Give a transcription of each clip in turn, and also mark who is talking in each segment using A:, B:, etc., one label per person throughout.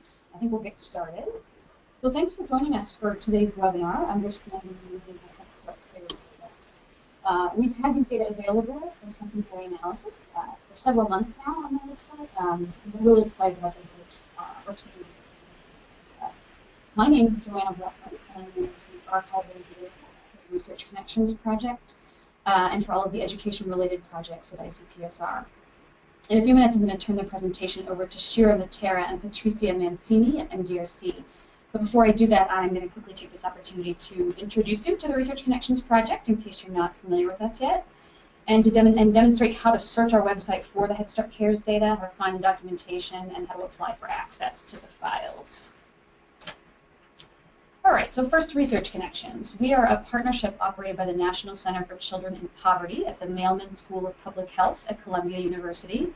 A: I think we'll get started. So thanks for joining us for today's webinar, Understanding Using Head Start Cares Data. We've had these data available for secondary analysis for several months now on the website. We're really excited about this opportunity. My name is Joanna Blackman, and I'm the archiving data sets for the Research Connections project and for all of the education-related projects at ICPSR. In a few minutes, I'm going to turn the presentation over to Shira Matera and Patricia Mancini at Mbrc. But before I do that, I'm going to quickly take this opportunity to introduce you to the Research Connections project, in case you're not familiar with us yet, and to demonstrate how to search our website for the Head Start Cares data, how to find the documentation, and how to apply for access to the files. All right, so first, Research Connections. We are a partnership operated by the National Center for Children in Poverty at the Mailman School of Public Health at Columbia University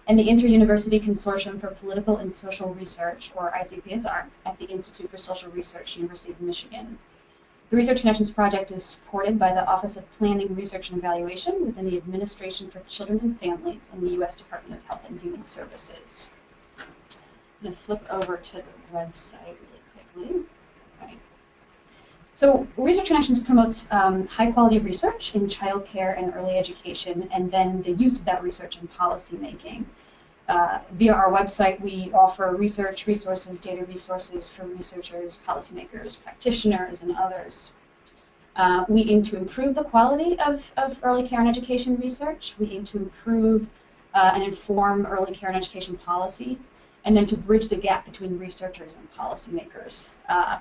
A: and the Inter-University Consortium for Political and Social Research, or ICPSR, at the Institute for Social Research, University of Michigan. The Research Connections project is supported by the Office of Planning, Research, and Evaluation within the Administration for Children and Families in the U.S. Department of Health and Human Services. I'm going to flip over to the website really quickly. So Research Connections promotes high-quality research in childcare and early education, and then the use of that research in policymaking. Via our website, we offer research resources, data resources for researchers, policymakers, practitioners, and others. We aim to improve the quality of early care and education research. We aim to improve and inform early care and education policy, and then to bridge the gap between researchers and policymakers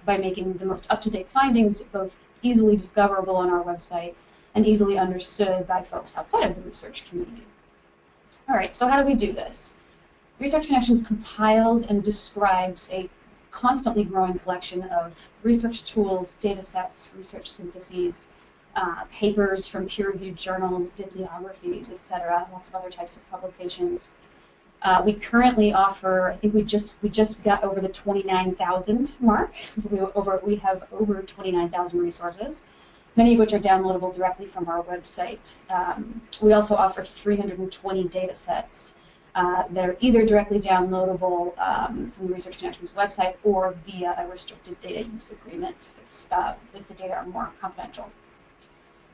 A: by making the most up-to-date findings both easily discoverable on our website and easily understood by folks outside of the research community. All right, so how do we do this? Research Connections compiles and describes a constantly growing collection of research tools, data sets, research syntheses, papers from peer-reviewed journals, bibliographies, etc., lots of other types of publications. We currently offer, I think we just got over the 29,000 mark, so we have over 29,000 resources, many of which are downloadable directly from our website. We also offer 320 data sets that are either directly downloadable from the Research Connections website or via a restricted data use agreement if the data are more confidential.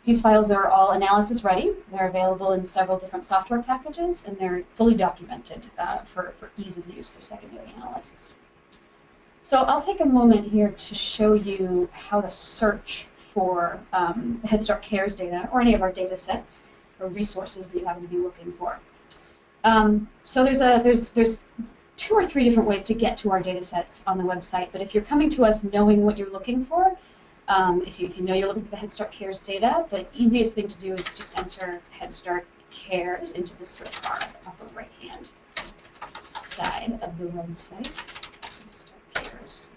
A: These files are all analysis ready. They're available in several different software packages, and they're fully documented for ease of use for secondary analysis. So I'll take a moment here to show you how to search for the Head Start Cares data or any of our data sets or resources that you happen to be looking for. So there's 2 or 3 different ways to get to our data sets on the website, but if you're coming to us knowing what you're looking for, if you know you're looking for the Head Start Cares data, the easiest thing to do is just enter Head Start Cares into the search bar at the upper right-hand side of the website. Head Start Cares.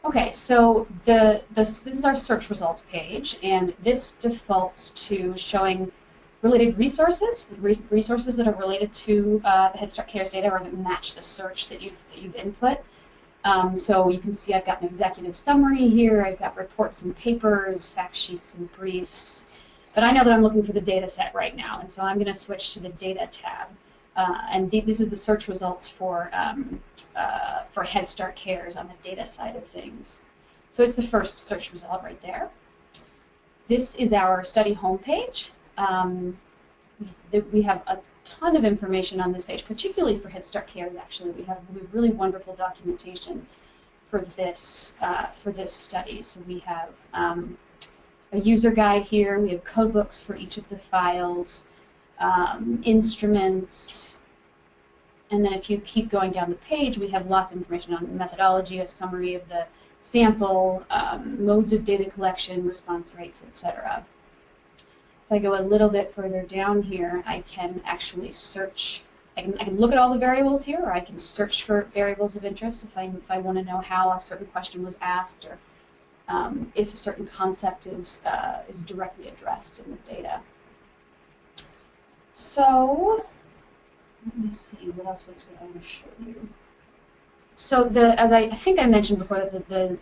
A: Okay, so this is our search results page, and this defaults to showing related resources, resources that are related to the Head Start Cares data or that match the search that you've input. So you can see I've got an executive summary here, I've got reports and papers, fact sheets and briefs, but I know that I'm looking for the data set right now, and so I'm going to switch to the data tab. And this is the search results for Head Start Cares on the data side of things. So it's the first search result right there. This is our study homepage. We have a ton of information on this page, particularly for Head Start Cares. Actually, we have really wonderful documentation for this study. So we have a user guide here. We have code books for each of the files, instruments, and then if you keep going down the page, we have lots of information on the methodology, a summary of the sample, modes of data collection, response rates, etc. If I go a little bit further down here, I can actually search. I can look at all the variables here, or I can search for variables of interest if I want to know how a certain question was asked, or if a certain concept is directly addressed in the data. So let me see what else was I want to show you. So as I think I mentioned before, that the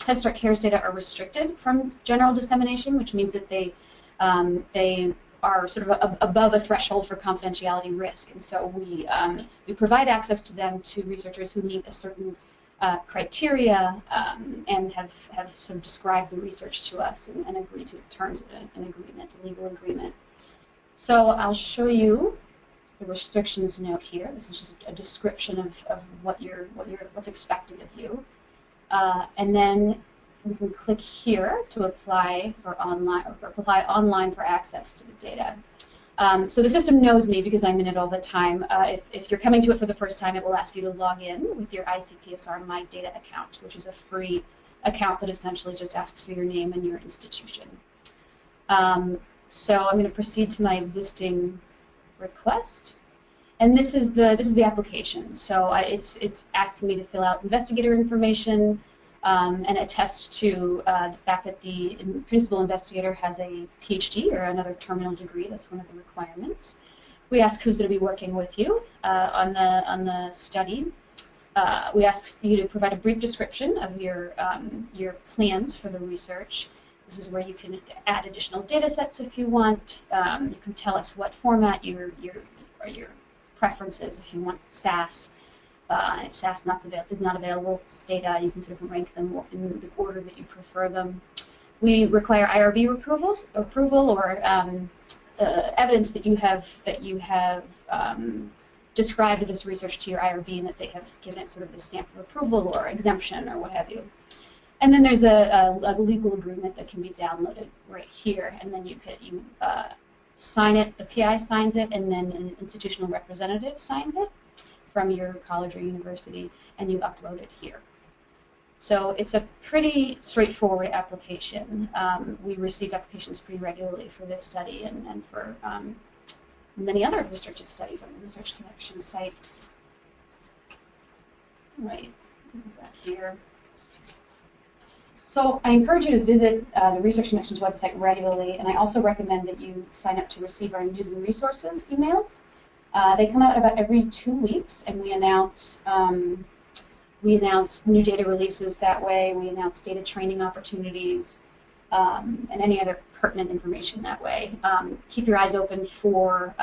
A: Head Start Cares data are restricted from general dissemination, which means that they are sort of above a threshold for confidentiality risk, and so we provide access to them to researchers who meet a certain criteria and have sort of described the research to us and agreed to terms of an agreement, a legal agreement. So I'll show you the restrictions note here. This is just a description of what's expected of you, and then we can click here to apply for online for access to the data. So the system knows me because I'm in it all the time. If you're coming to it for the first time, it will ask you to log in with your ICPSR My Data account, which is a free account that essentially just asks for your name and your institution. So I'm going to proceed to my existing request, and this is the application. So it's asking me to fill out investigator information and attest to the fact that the principal investigator has a PhD or another terminal degree. That's one of the requirements. We ask who's going to be working with you on the study. We ask you to provide a brief description of your plans for the research. This is where you can add additional data sets if you want. You can tell us what format your preferences, if you want SAS. If SAS is not available, data, you can sort of rank them in the order that you prefer them. We require IRB approval or evidence that you have described this research to your IRB and that they have given it sort of the stamp of approval or exemption or what have you. And then there's a legal agreement that can be downloaded right here, and then you sign it. The PI signs it, and then an institutional representative signs it from your college or university, and you upload it here. So it's a pretty straightforward application. We receive applications pretty regularly for this study and for many other restricted studies on the Research Connections site. Right, back here. So I encourage you to visit the Research Connections website regularly, and I also recommend that you sign up to receive our news and resources emails. They come out about every 2 weeks, and we announce new data releases that way. We announce data training opportunities and any other pertinent information that way. Keep your eyes open for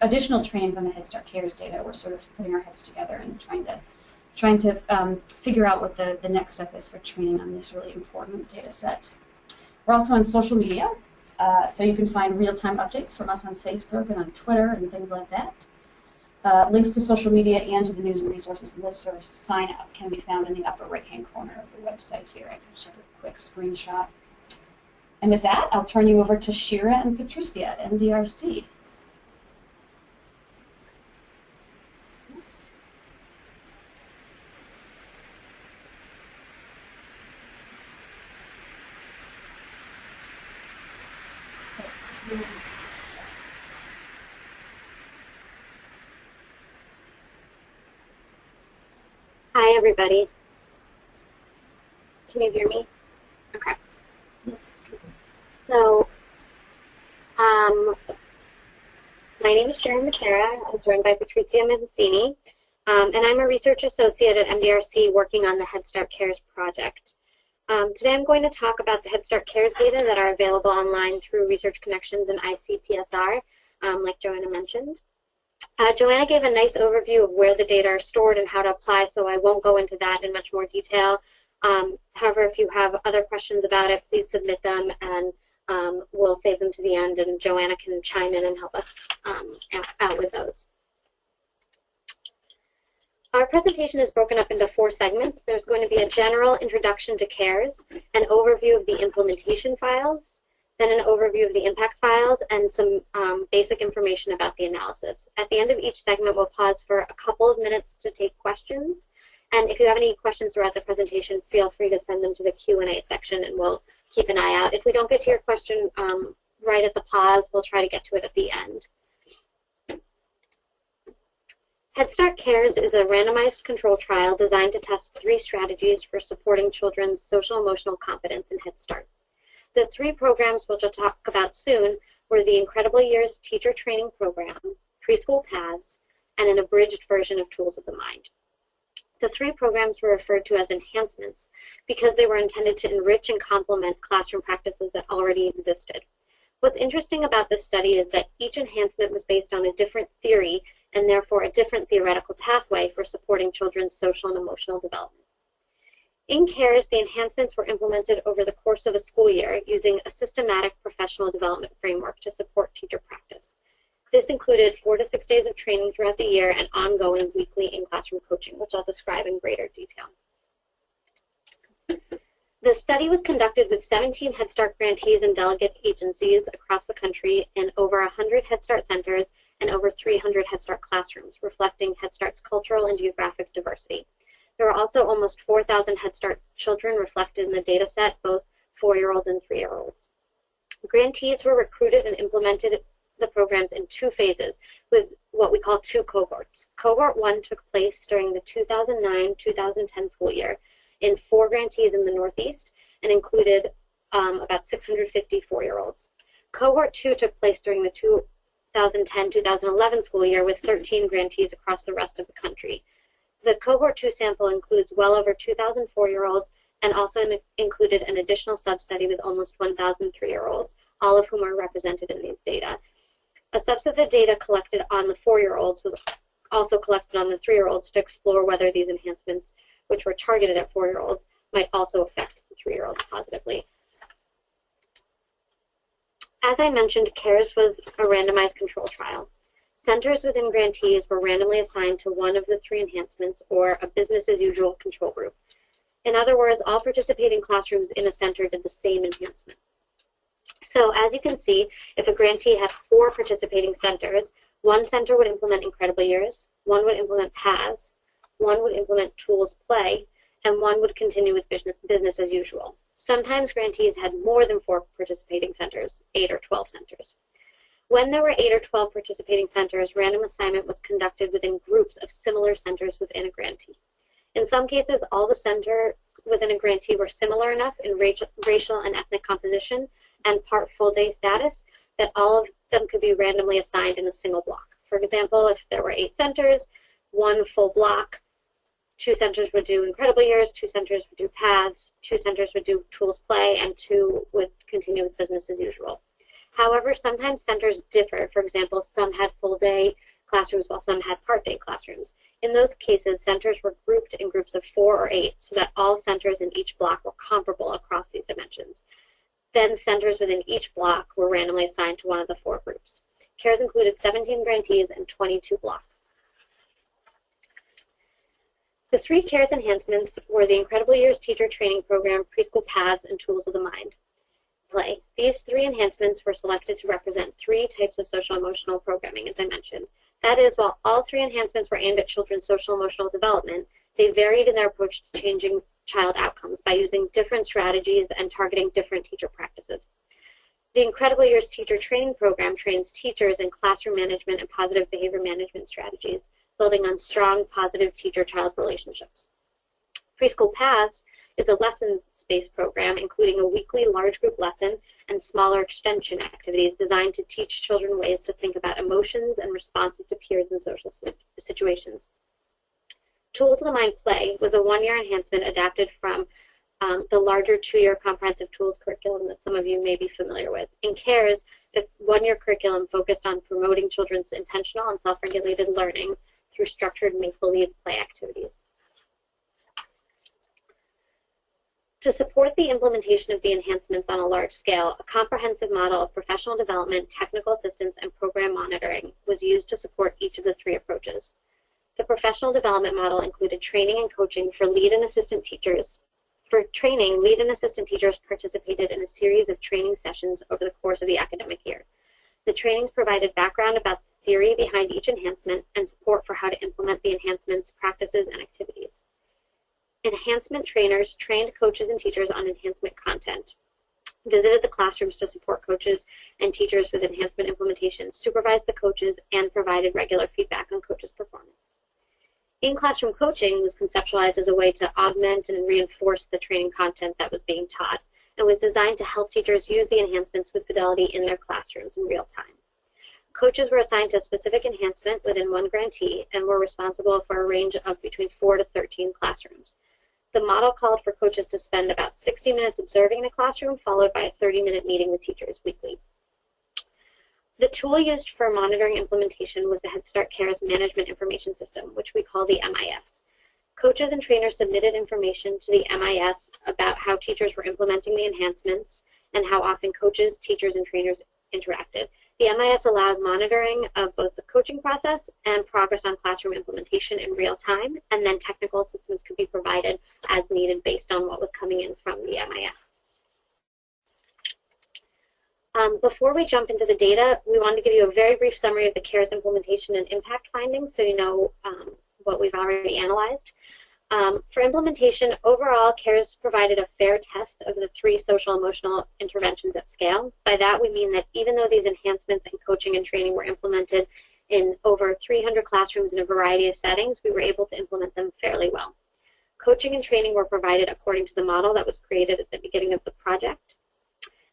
A: additional trainings on the Head Start Cares data. We're sort of putting our heads together and trying to figure out what the next step is for training on this really important data set. We're also on social media. So you can find real-time updates from us on Facebook and on Twitter and things like that. Links to social media and to the news and resources listserv sign up can be found in the upper right-hand corner of the website here. I can show a quick screenshot. And with that, I'll turn you over to Shira and Patricia at MDRC.
B: Hi, everybody. Can you hear me? Okay. So, my name is Sharon McCara. I'm joined by Patrizia Mancini, and I'm a research associate at MDRC working on the Head Start Cares project. Today I'm going to talk about the Head Start Cares data that are available online through Research Connections and ICPSR, like Joanna mentioned. Joanna gave a nice overview of where the data are stored and how to apply, so I won't go into that in much more detail. However, if you have other questions about it, please submit them, and we'll save them to the end, and Joanna can chime in and help us out with those. Our presentation is broken up into 4 segments. There's going to be a general introduction to CARES, an overview of the implementation files, then an overview of the impact files, and some basic information about the analysis. At the end of each segment, we'll pause for a couple of minutes to take questions. And if you have any questions throughout the presentation, feel free to send them to the Q&A section, and we'll keep an eye out. If we don't get to your question right at the pause, we'll try to get to it at the end. Head Start Cares is a randomized control trial designed to test 3 strategies for supporting children's social-emotional competence in Head Start. The 3 programs, which I'll talk about soon, were the Incredible Years Teacher Training Program, Preschool Paths, and an abridged version of Tools of the Mind. The 3 programs were referred to as enhancements because they were intended to enrich and complement classroom practices that already existed. What's interesting about this study is that each enhancement was based on a different theory and therefore a different theoretical pathway for supporting children's social and emotional development. In CARES, the enhancements were implemented over the course of a school year using a systematic professional development framework to support teacher practice. This included 4 to 6 days of training throughout the year and ongoing weekly in-classroom coaching, which I'll describe in greater detail. The study was conducted with 17 Head Start grantees and delegate agencies across the country in over 100 Head Start centers and over 300 Head Start classrooms, reflecting Head Start's cultural and geographic diversity. There were also almost 4,000 Head Start children reflected in the data set, both 4-year-olds and 3-year-olds. Grantees were recruited and implemented the programs in 2 phases with what we call 2 cohorts. Cohort 1 took place during the 2009-2010 school year in 4 grantees in the Northeast and included about 650 4-year-olds. Cohort 2 took place during the 2010-2011 school year with 13 grantees across the rest of the country. The Cohort 2 sample includes well over 2,000 4-year-olds and also included an additional sub-study with almost 1,000 3-year-olds, all of whom are represented in these data. A subset of the data collected on the 4-year-olds was also collected on the 3-year-olds to explore whether these enhancements, which were targeted at 4-year-olds, might also affect the 3-year-olds positively. As I mentioned, CARES was a randomized control trial. Centers within grantees were randomly assigned to one of the 3 enhancements or a business-as-usual control group. In other words, all participating classrooms in a center did the same enhancement. So as you can see, if a grantee had 4 participating centers, one center would implement Incredible Years, one would implement PAS, one would implement Tools Play, and one would continue with business as usual. Sometimes grantees had more than 4 participating centers, 8 or 12 centers. When there were 8 or 12 participating centers, random assignment was conducted within groups of similar centers within a grantee. In some cases, all the centers within a grantee were similar enough in racial and ethnic composition and part full-day status that all of them could be randomly assigned in a single block. For example, if there were 8 centers, 1 full block, 2 centers would do Incredible Years, 2 centers would do PATHs, 2 centers would do Tools Play, and 2 would continue with business as usual. However, sometimes centers differ. For example, some had full-day classrooms while some had part-day classrooms. In those cases, centers were grouped in groups of 4 or 8 so that all centers in each block were comparable across these dimensions. Then centers within each block were randomly assigned to one of the 4 groups. CARES included 17 grantees and 22 blocks. The 3 CARES enhancements were the Incredible Years Teacher Training Program, Preschool PATHs, and Tools of the Mind. Play. These 3 enhancements were selected to represent 3 types of social-emotional programming, as I mentioned. That is, while all 3 enhancements were aimed at children's social-emotional development, they varied in their approach to changing child outcomes by using different strategies and targeting different teacher practices. The Incredible Years Teacher Training Program trains teachers in classroom management and positive behavior management strategies, building on strong, positive teacher-child relationships. Preschool PATHs is a lessons-based program including a weekly large group lesson and smaller extension activities designed to teach children ways to think about emotions and responses to peers in social situations. Tools of the Mind Play was a 1-year enhancement adapted from the larger 2-year comprehensive tools curriculum that some of you may be familiar with. In CARES, the 1-year curriculum focused on promoting children's intentional and self-regulated learning through structured make-believe play activities. To support the implementation of the enhancements on a large scale, a comprehensive model of professional development, technical assistance, and program monitoring was used to support each of the 3 approaches. The professional development model included training and coaching for lead and assistant teachers. For training, lead and assistant teachers participated in a series of training sessions over the course of the academic year. The trainings provided background about the theory behind each enhancement and support for how to implement the enhancements, practices, and activities. Enhancement trainers trained coaches and teachers on enhancement content, visited the classrooms to support coaches and teachers with enhancement implementation, supervised the coaches, and provided regular feedback on coaches' performance. In-classroom coaching was conceptualized as a way to augment and reinforce the training content that was being taught and was designed to help teachers use the enhancements with Fidelity in their classrooms in real time. Coaches were assigned to a specific enhancement within one grantee and were responsible for a range of between 4 to 13 classrooms. The model called for coaches to spend about 60 minutes observing in a classroom, followed by a 30-minute meeting with teachers weekly. The tool used for monitoring implementation was the Head Start Cares Management Information System, which we call the MIS. Coaches and trainers submitted information to the MIS about how teachers were implementing the enhancements and how often coaches, teachers, and trainers interacted. The MIS allowed monitoring of both the coaching process and progress on classroom implementation in real time, and then technical assistance could be provided as needed based on what was coming in from the MIS. Before we jump into the data, we wanted to give you a very brief summary of the CARES implementation and impact findings so you know what we've already analyzed. For implementation, overall, CARES provided a fair test of the 3 social-emotional interventions at scale. By that, we mean that even though these enhancements in coaching and training were implemented in over 300 classrooms in a variety of settings, we were able to implement them fairly well. Coaching and training were provided according to the model that was created at the beginning of the project.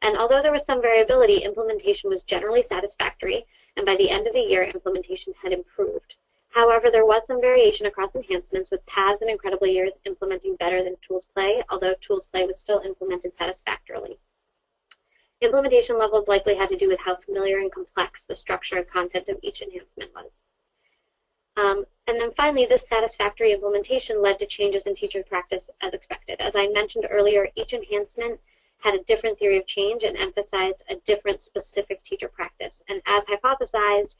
B: And although there was some variability, implementation was generally satisfactory, and by the end of the year, implementation had improved. However, there was some variation across enhancements, with PATHS and Incredible Years implementing better than Tools Play, although Tools Play was still implemented satisfactorily. Implementation levels likely had to do with how familiar and complex the structure and content of each enhancement was. And then finally, this satisfactory implementation led to changes in teacher practice as expected. As I mentioned earlier, each enhancement had a different theory of change and emphasized a different specific teacher practice. And as hypothesized,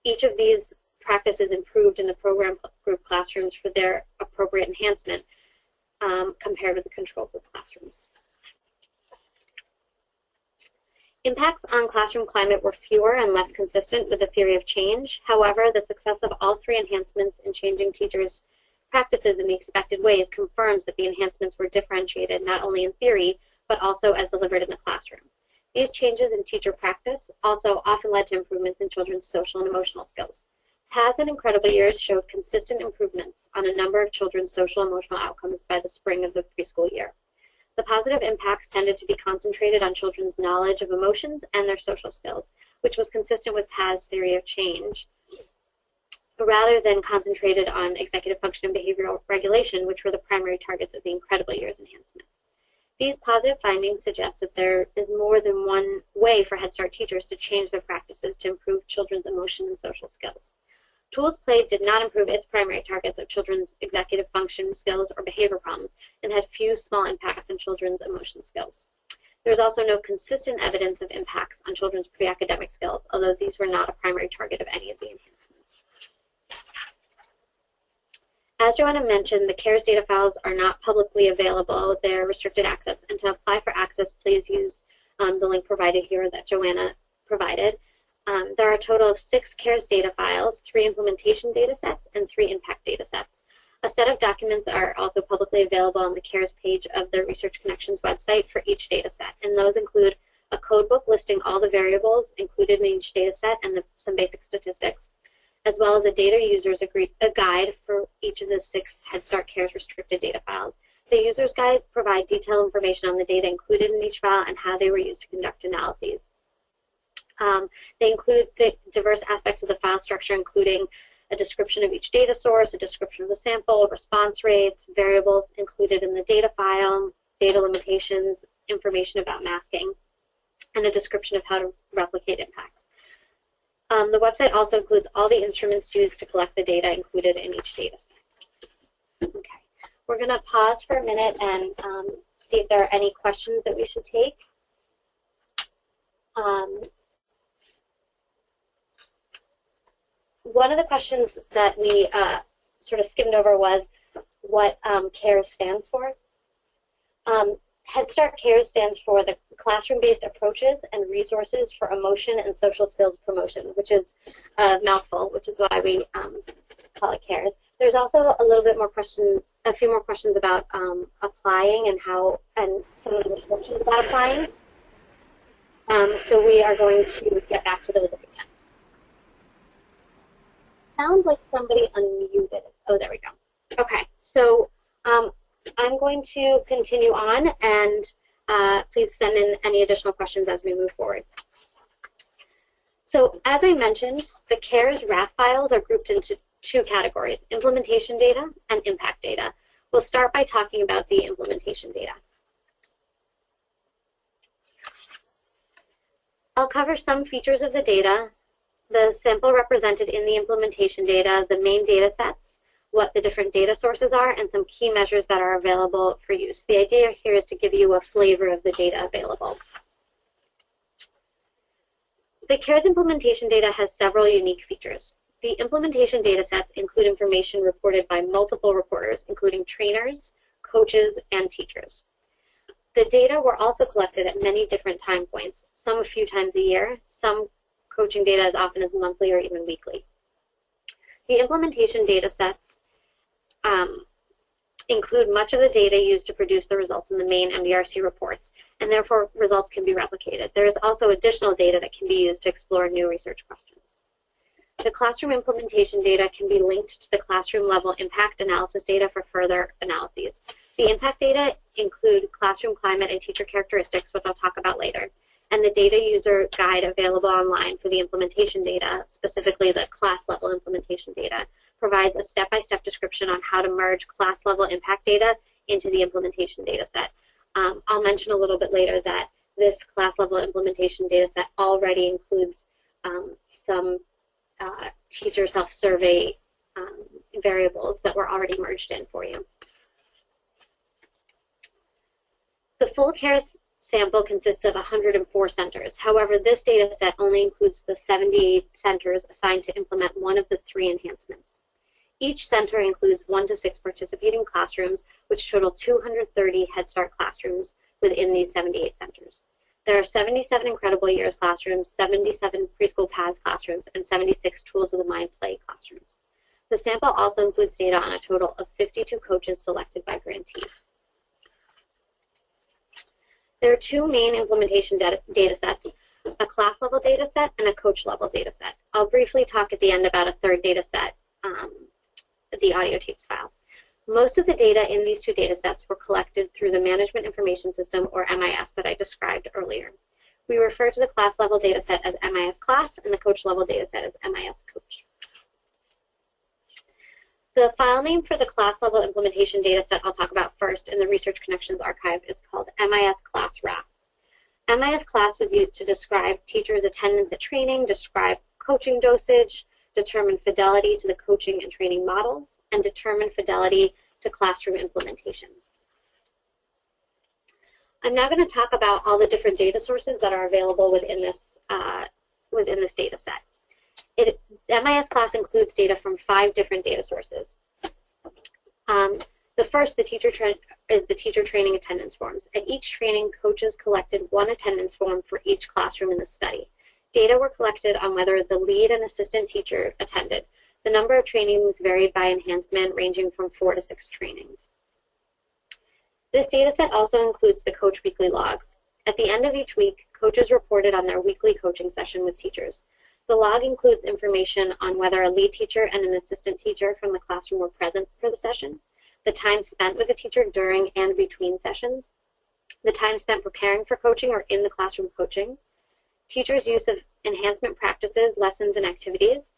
B: each of these practices improved in the program group classrooms for their appropriate enhancement compared with the control group classrooms. Impacts on classroom climate were fewer and less consistent with the theory of change. However, the success of all 3 enhancements in changing teachers' practices in the expected ways confirms that the enhancements were differentiated not only in theory, but also as delivered in the classroom. These changes in teacher practice also often led to improvements in children's social and emotional skills. PATHS and Incredible Years showed consistent improvements on a number of children's social and emotional outcomes by the spring of the preschool year. The positive impacts tended to be concentrated on children's knowledge of emotions and their social skills, which was consistent with PATH's theory of change, rather than concentrated on executive function and behavioral regulation, which were the primary targets of the Incredible Years enhancement. These positive findings suggest that there is more than one way for Head Start teachers to change their practices to improve children's emotion and social skills. Tools Play did not improve its primary targets of children's executive function skills or behavior problems and had few small impacts on children's emotion skills. There is also no consistent evidence of impacts on children's pre-academic skills, although these were not a primary target of any of the enhancements. As Joanna mentioned, the CARES data files are not publicly available. They're restricted access, and to apply for access, please use the link provided here that Joanna provided. There are a total of 6 CARES data files, 3 implementation data sets, and 3 impact data sets. A set of documents are also publicly available on the CARES page of the Research Connections website for each data set, and those include a codebook listing all the variables included in each data set and some basic statistics, as well as a data user's guide for each of the 6 Head Start CARES restricted data files. The user's guide provides detailed information on the data included in each file and how they were used to conduct analyses. They include the diverse aspects of the file structure, including a description of each data source, a description of the sample, response rates, variables included in the data file, data limitations, information about masking, and a description of how to replicate impacts. The website also includes all the instruments used to collect the data included in each data set. Okay, we're going to pause for a minute and see if there are any questions that we should take. One of the questions that we sort of skimmed over was what CARES stands for. Head Start CARES stands for the Classroom-Based Approaches and Resources for Emotion and Social Skills Promotion, which is a mouthful, which is why we call it CARES. There's also a few more questions about applying and some of the restrictions about applying. So we are going to get back to those at the end. Sounds like somebody unmuted. Oh, there we go. Okay, so I'm going to continue on, and please send in any additional questions as we move forward. So as I mentioned, the CARES RAF files are grouped into 2 categories, implementation data and impact data. We'll start by talking about the implementation data. I'll cover some features of the data, the sample represented in the implementation data, the main data sets, what the different data sources are, and some key measures that are available for use. The idea here is to give you a flavor of the data available. The CARES implementation data has several unique features. The implementation data sets include information reported by multiple reporters, including trainers, coaches, and teachers. The data were also collected at many different time points, some a few times a year, some coaching data as often as monthly or even weekly. The implementation data sets include much of the data used to produce the results in the main Mbrc reports, and therefore results can be replicated. There is also additional data that can be used to explore new research questions. The classroom implementation data can be linked to the classroom level impact analysis data for further analyses. The impact data include classroom climate and teacher characteristics, which I'll talk about later, and the data user guide available online for the implementation data, specifically the class level implementation data, provides a step-by-step description on how to merge class level impact data into the implementation data set. I'll mention a little bit later that this class level implementation data set already includes some teacher self-survey variables that were already merged in for you. The full CARES sample consists of 104 centers. However, this data set only includes the 78 centers assigned to implement one of the 3 enhancements. Each center includes 1 to 6 participating classrooms, which total 230 Head Start classrooms within these 78 centers. There are 77 Incredible Years classrooms, 77 Preschool Paths classrooms, and 76 Tools of the Mind Play classrooms. The sample also includes data on a total of 52 coaches selected by grantees. There are 2 main implementation data sets, a class-level data set and a coach-level data set. I'll briefly talk at the end about a third data set, the audio tapes file. Most of the data in these 2 data sets were collected through the Management Information System, or MIS, that I described earlier. We refer to the class-level data set as MIS class and the coach-level data set as MIS coach. The file name for the class-level implementation data set I'll talk about first in the Research Connections archive is called MIS class RAF. MIS class was used to describe teachers' attendance at training, describe coaching dosage, determine fidelity to the coaching and training models, and determine fidelity to classroom implementation. I'm now going to talk about all the different data sources that are available within this data set. MIS class includes data from 5 different data sources. The first, is the teacher training attendance forms. At each training, coaches collected 1 attendance form for each classroom in the study. Data were collected on whether the lead and assistant teacher attended. The number of trainings varied by enhancement, ranging from 4 to 6 trainings. This data set also includes the coach weekly logs. At the end of each week, coaches reported on their weekly coaching session with teachers. The log includes information on whether a lead teacher and an assistant teacher from the classroom were present for the session, the time spent with the teacher during and between sessions, the time spent preparing for coaching or in the classroom coaching, teachers' use of enhancement practices, lessons, and activities,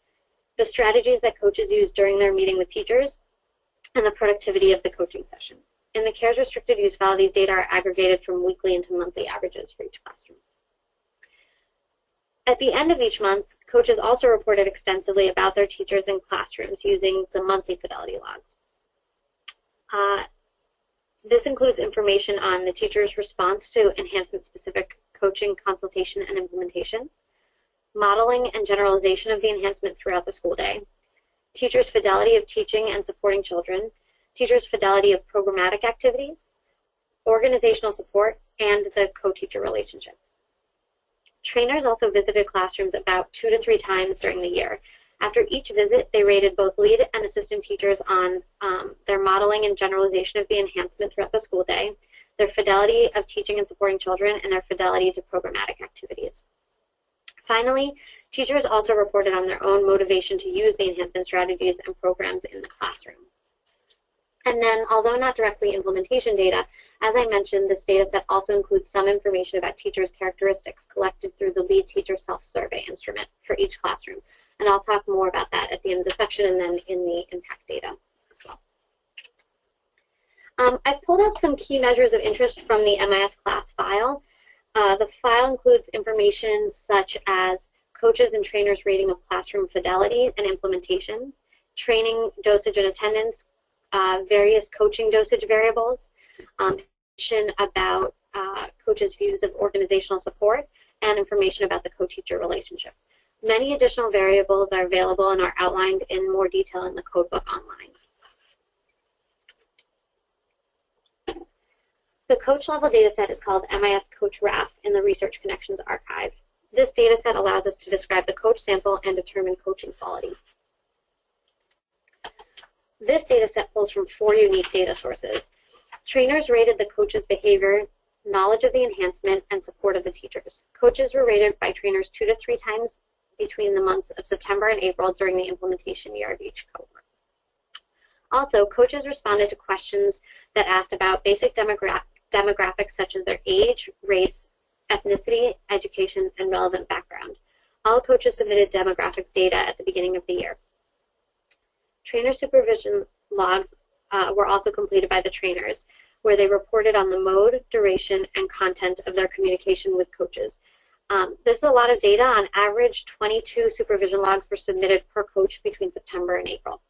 B: the strategies that coaches use during their meeting with teachers, and the productivity of the coaching session. In the CARES restricted use file, these data are aggregated from weekly into monthly averages for each classroom. At the end of each month, coaches also reported extensively about their teachers and classrooms using the monthly fidelity logs. This includes information on the teacher's response to enhancement-specific coaching, consultation, and implementation, modeling and generalization of the enhancement throughout the school day, teachers' fidelity of teaching and supporting children, teachers' fidelity of programmatic activities, organizational support, and the co-teacher relationship. Trainers also visited classrooms about 2 to 3 times during the year. After each visit, they rated both lead and assistant teachers on their modeling and generalization of the enhancement throughout the school day, their fidelity of teaching and supporting children, and their fidelity to programmatic activities. Finally, teachers also reported on their own motivation to use the enhancement strategies and programs in the classroom. And then, although not directly implementation data, as I mentioned, this data set also includes some information about teachers' characteristics collected through the lead teacher self-survey instrument for each classroom. And I'll talk more about that at the end of the section and then in the impact data as well. I've pulled out some key measures of interest from the MIS class file. The file includes information such as coaches and trainers' rating of classroom fidelity and implementation, training, dosage, and attendance, various coaching dosage variables, information about coaches' views of organizational support, and information about the co-teacher relationship. Many additional variables are available and are outlined in more detail in the codebook online. The coach level dataset is called MIS Coach RAF in the Research Connections archive. This dataset allows us to describe the coach sample and determine coaching quality. This dataset pulls from 4 unique data sources. Trainers rated the coach's behavior, knowledge of the enhancement, and support of the teachers. Coaches were rated by trainers 2 to 3 times between the months of September and April during the implementation year of each cohort. Also, coaches responded to questions that asked about basic demographics such as their age, race, ethnicity, education, and relevant background. All coaches submitted demographic data at the beginning of the year. Trainer supervision logs were also completed by the trainers, where they reported on the mode, duration, and content of their communication with coaches. This is a lot of data. On average, 22 supervision logs were submitted per coach between September and April.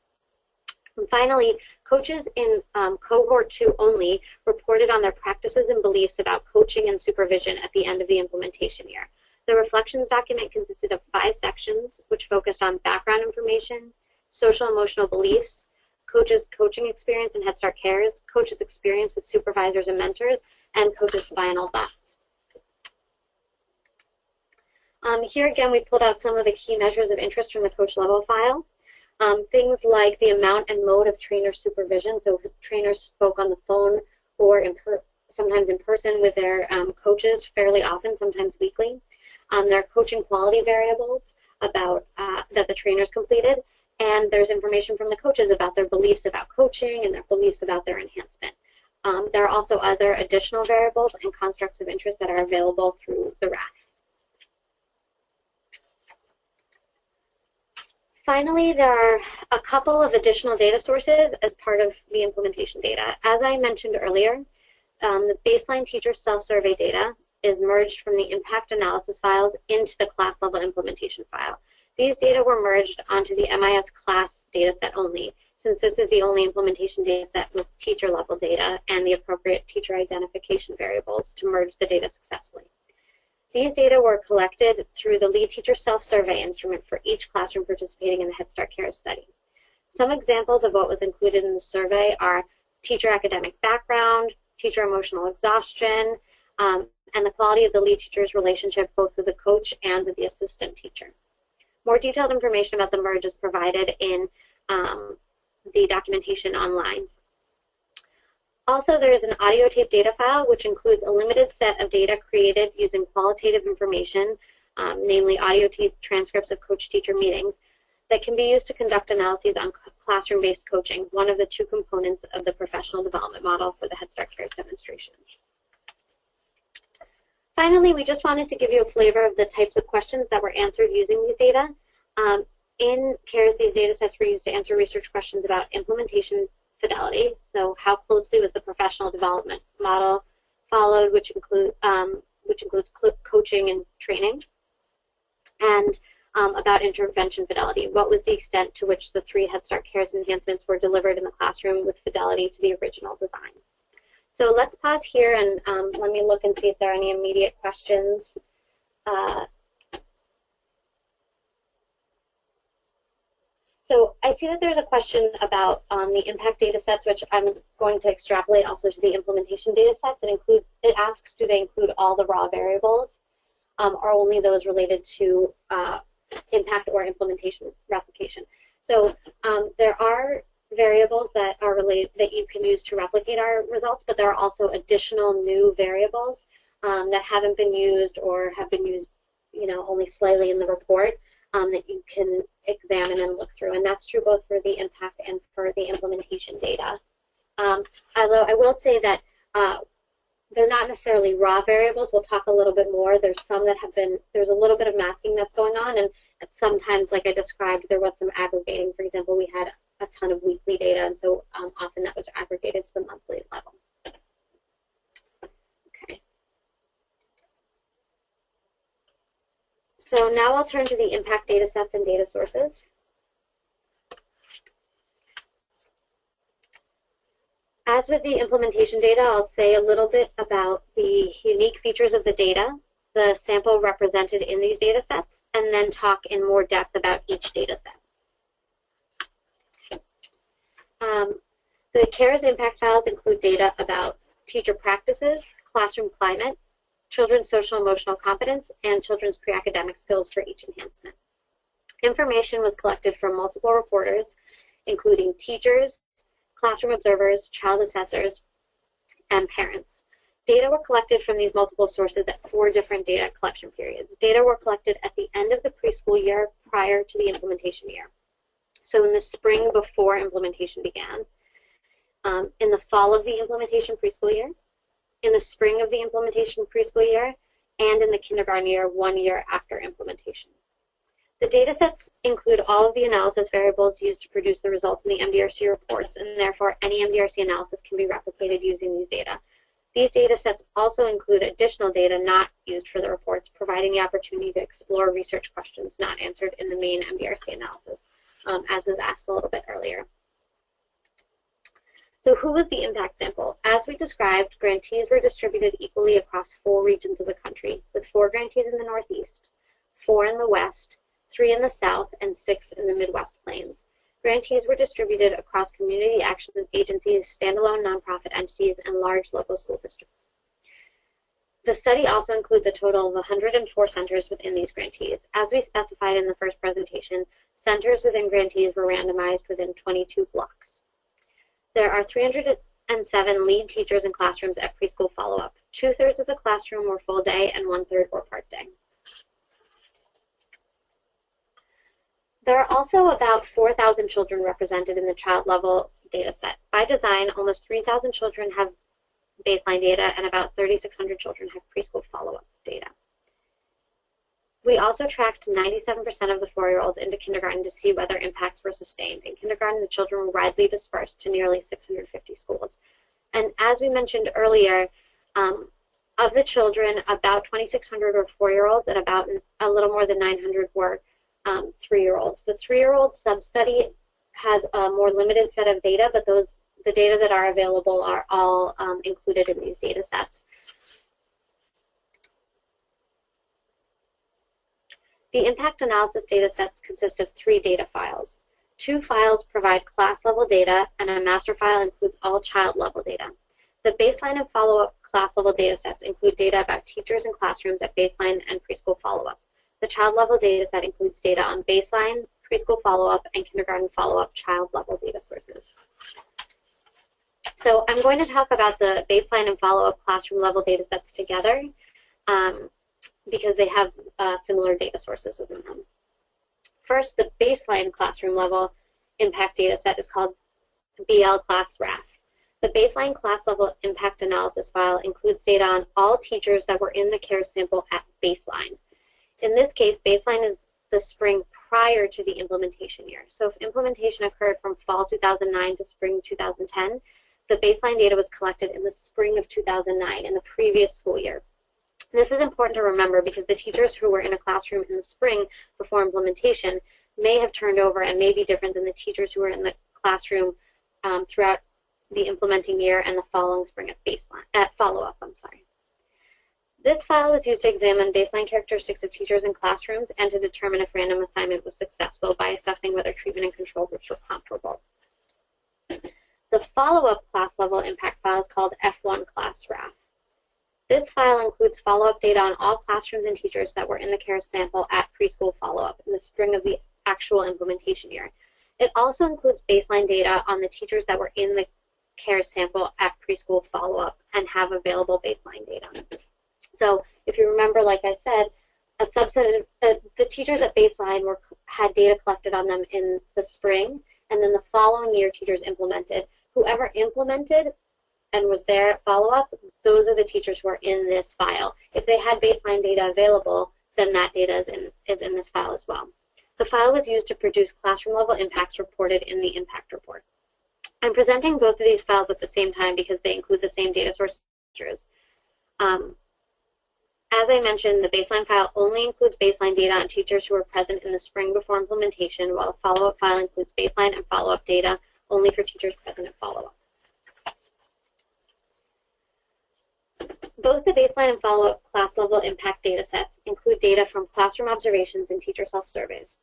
B: And finally, coaches in cohort 2 only reported on their practices and beliefs about coaching and supervision at the end of the implementation year. The reflections document consisted of 5 sections, which focused on background information, social emotional beliefs, coaches' coaching experience in Head Start Cares, coaches' experience with supervisors and mentors, and coaches' final thoughts. Here again, we pulled out some of the key measures of interest from the coach level file. Things like the amount and mode of trainer supervision, so if trainers spoke on the phone or sometimes in person with their coaches fairly often, sometimes weekly. There are coaching quality variables about that the trainers completed, and there's information from the coaches about their beliefs about coaching and their beliefs about their enhancement. There are also other additional variables and constructs of interest that are available through the RAF. Finally, there are a couple of additional data sources as part of the implementation data. As I mentioned earlier, the baseline teacher self-survey data is merged from the impact analysis files into the class level implementation file. These data were merged onto the MIS class dataset only, since this is the only implementation dataset with teacher level data and the appropriate teacher identification variables to merge the data successfully. These data were collected through the lead teacher self-survey instrument for each classroom participating in the Head Start Cares study. Some examples of what was included in the survey are teacher academic background, teacher emotional exhaustion, and the quality of the lead teacher's relationship both with the coach and with the assistant teacher. More detailed information about the merge is provided in the documentation online. Also, there is an audio tape data file, which includes a limited set of data created using qualitative information, namely audio tape transcripts of coach-teacher meetings, that can be used to conduct analyses on classroom-based coaching, one of the 2 components of the professional development model for the Head Start Cares demonstration. Finally, we just wanted to give you a flavor of the types of questions that were answered using these data. In CARES, these data sets were used to answer research questions about implementation fidelity, so how closely was the professional development model followed, which includes coaching and training, and about intervention fidelity. What was the extent to which the 3 Head Start Cares enhancements were delivered in the classroom with fidelity to the original design? So let's pause here and let me look and see if there are any immediate questions. So I see that there's a question about the impact data sets, which I'm going to extrapolate also to the implementation data sets. It asks, do they include all the raw variables or only those related to impact or implementation replication? So there are variables that are related that you can use to replicate our results, but there are also additional new variables that haven't been used or have been used, only slightly in the report that you can examine and look through, and that's true both for the impact and for the implementation data. Although I will say that they're not necessarily raw variables. We'll talk a little bit more. There's some that there's a little bit of masking that's going on, and sometimes, like I described, there was some aggregating. For example, we had a ton of weekly data, and so often that was aggregated to the monthly level. Okay. So now I'll turn to the impact data sets and data sources. As with the implementation data, I'll say a little bit about the unique features of the data, the sample represented in these data sets, and then talk in more depth about each data set. The CARES impact files include data about teacher practices, classroom climate, children's social emotional competence, and children's pre-academic skills for each enhancement. Information was collected from multiple reporters, including teachers, classroom observers, child assessors, and parents. Data were collected from these multiple sources at 4 different data collection periods. Data were collected at the end of the preschool year prior to the implementation year. So in the spring before implementation began, in the fall of the implementation preschool year, in the spring of the implementation preschool year, and in the kindergarten year 1 year after implementation. The data sets include all of the analysis variables used to produce the results in the MDRC reports, and therefore any MDRC analysis can be replicated using these data. These data sets also include additional data not used for the reports, providing the opportunity to explore research questions not answered in the main MDRC analysis, as was asked a little bit earlier. So who was the impact sample? As we described, grantees were distributed equally across 4 regions of the country, with 4 grantees in the Northeast, 4 in the West, 3 in the South, and 6 in the Midwest Plains. Grantees were distributed across community action agencies, standalone nonprofit entities, and large local school districts. The study also includes a total of 104 centers within these grantees. As we specified in the first presentation, centers within grantees were randomized within 22 blocks. There are 307 lead teachers in classrooms at preschool follow-up. 2/3 of the classroom were full day and 1/3 were part day. There are also about 4,000 children represented in the child level data set. By design, almost 3,000 children have baseline data and about 3,600 children have preschool follow-up data. We also tracked 97% of the 4-year-olds into kindergarten to see whether impacts were sustained. In kindergarten, the children were widely dispersed to nearly 650 schools. And as we mentioned earlier, of the children, about 2,600 were 4-year-olds and about a little more than 900 were 3-year-olds. The 3-year-old sub-study has a more limited set of data, but the data that are available are all included in these data sets. The impact analysis data sets consist of 3 data files. 2 files provide class-level data, and a master file includes all child-level data. The baseline and follow-up class-level data sets include data about teachers and classrooms at baseline and preschool follow-up. The child-level data set includes data on baseline, preschool follow-up, and kindergarten follow-up child-level data sources. So I'm going to talk about the baseline and follow-up classroom-level data sets together because they have similar data sources within them. First, the baseline classroom-level impact data set is called BL Class RAF. The baseline class-level impact analysis file includes data on all teachers that were in the CARES sample at baseline. In this case, baseline is the spring prior to the implementation year. So if implementation occurred from fall 2009 to spring 2010, the baseline data was collected in the spring of 2009, in the previous school year. This is important to remember because the teachers who were in a classroom in the spring before implementation may have turned over and may be different than the teachers who were in the classroom throughout the implementing year and the following spring at follow-up. This file was used to examine baseline characteristics of teachers in classrooms and to determine if random assignment was successful by assessing whether treatment and control groups were comparable. The follow-up class-level impact file is called F1 Class RAF. This file includes follow-up data on all classrooms and teachers that were in the CARES sample at preschool follow-up in the spring of the actual implementation year. It also includes baseline data on the teachers that were in the CARES sample at preschool follow-up and have available baseline data. So if you remember, like I said, a subset of the teachers at baseline had data collected on them in the spring, and then the following year teachers implemented. Whoever implemented and was there at follow-up, those are the teachers who are in this file. If they had baseline data available, then that data is in this file as well. The file was used to produce classroom-level impacts reported in the impact report. I'm presenting both of these files at the same time because they include the same data sources. As I mentioned, the baseline file only includes baseline data on teachers who were present in the spring before implementation, while the follow-up file includes baseline and follow-up data only for teachers present at follow-up. Both the baseline and follow-up class-level impact data sets include data from classroom observations and teacher self-surveys.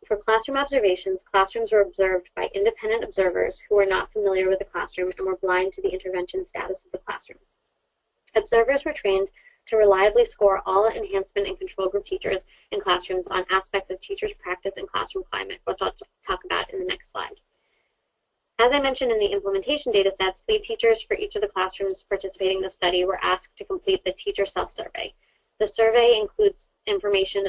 B: For classroom observations, classrooms were observed by independent observers who were not familiar with the classroom and were blind to the intervention status of the classroom. Observers were trained to reliably score all enhancement and control group teachers in classrooms on aspects of teachers' practice and classroom climate, which I'll talk about in the next slide. As I mentioned in the implementation data sets, lead teachers for each of the classrooms participating in the study were asked to complete the teacher self-survey. The survey includes information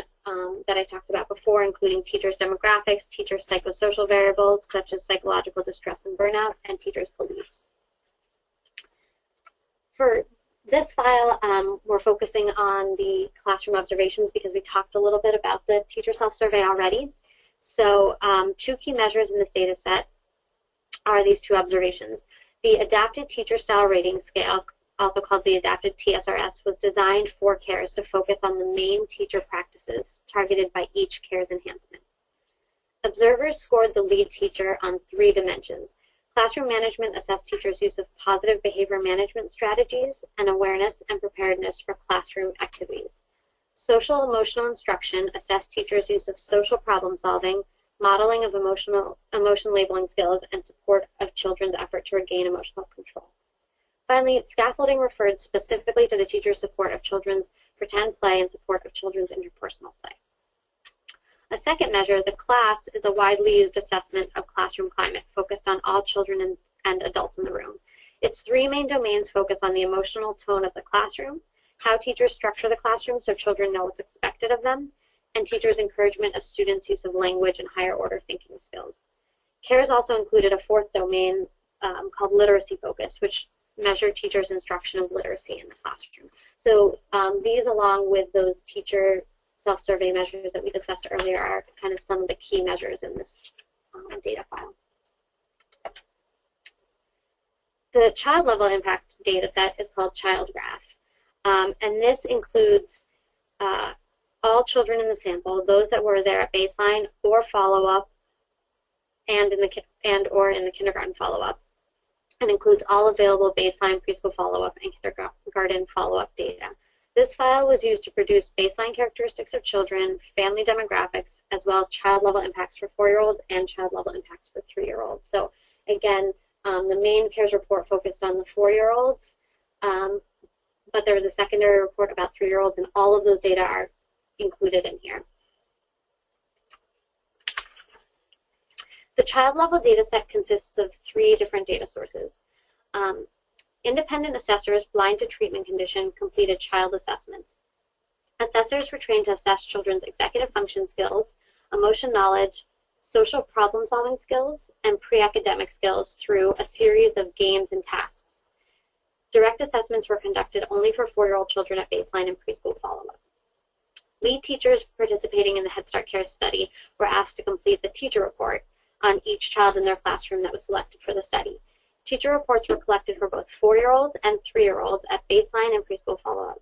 B: that I talked about before, including teachers' demographics, teachers' psychosocial variables, such as psychological distress and burnout, and teachers' beliefs. For this file, we're focusing on the classroom observations because we talked a little bit about the teacher self-survey already. So two key measures in this data set are these two observations. The Adapted Teacher Style Rating Scale, also called the Adapted TSRS, was designed for CARES to focus on the main teacher practices targeted by each CARES enhancement. Observers scored the lead teacher on 3 dimensions. Classroom management assessed teachers' use of positive behavior management strategies and awareness and preparedness for classroom activities. Social emotional instruction assessed teachers' use of social problem solving, modeling of emotion labeling skills, and support of children's effort to regain emotional control. Finally, scaffolding referred specifically to the teacher's support of children's pretend play and support of children's interpersonal play. A second measure, the CLASS, is a widely used assessment of classroom climate focused on all children and adults in the room. Its 3 main domains focus on the emotional tone of the classroom, how teachers structure the classroom so children know what's expected of them, and teachers' encouragement of students' use of language and higher order thinking skills. CARES also included a 4th domain called literacy focus, which measured teachers' instruction of literacy in the classroom. So these, along with those teacher self-survey measures that we discussed earlier, are kind of some of the key measures in this data file. The child-level impact data set is called Child Graph, and this includes all children in the sample, those that were there at baseline or follow-up, and in the kindergarten follow-up, and includes all available baseline, preschool follow-up, and kindergarten follow-up data. This file was used to produce baseline characteristics of children, family demographics, as well as child-level impacts for 4-year-olds and child-level impacts for 3-year-olds. So again, the main CARES report focused on the 4-year-olds, but there was a secondary report about 3-year-olds, and all of those data are included in here. The child-level data set consists of 3 different data sources. Independent assessors blind to treatment condition completed child assessments. Assessors were trained to assess children's executive function skills, emotion knowledge, social problem-solving skills, and pre-academic skills through a series of games and tasks. Direct assessments were conducted only for 4-year-old children at baseline and preschool follow-up. Lead teachers participating in the Head Start Cares study were asked to complete the teacher report on each child in their classroom that was selected for the study. Teacher reports were collected for both 4-year-olds and 3-year-olds at baseline and preschool follow-up.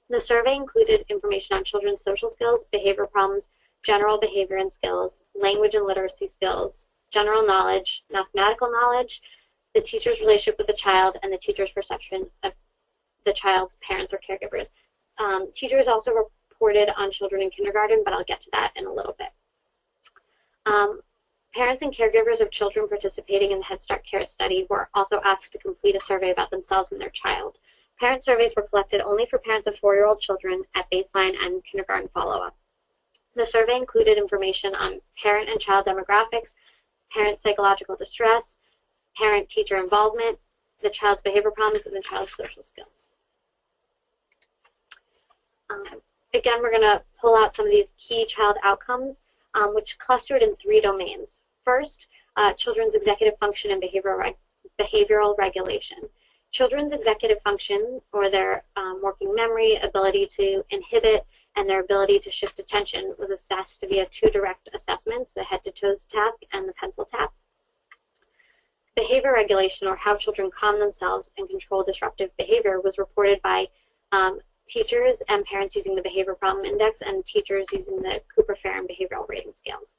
B: The survey included information on children's social skills, behavior problems, general behavior and skills, language and literacy skills, general knowledge, mathematical knowledge, the teacher's relationship with the child, and the teacher's perception of the child's parents or caregivers. Teachers also reported on children in kindergarten, but I'll get to that in a little bit. Parents and caregivers of children participating in the Head Start Cares study were also asked to complete a survey about themselves and their child. Parent surveys were collected only for parents of 4-year-old children at baseline and kindergarten follow-up. The survey included information on parent and child demographics, parent psychological distress, parent-teacher involvement, the child's behavior problems, and the child's social skills. Again, we're going to pull out some of these key child outcomes, which clustered in 3 domains. First, children's executive function and behavioral regulation. Children's executive function, or their working memory, ability to inhibit, and their ability to shift attention, was assessed via 2 direct assessments, the head-to-toes task and the pencil tap. Behavior regulation, or how children calm themselves and control disruptive behavior, was reported by teachers and parents using the Behavior Problem Index, and teachers using the Cooper-Ferrin Behavioral Rating Scales.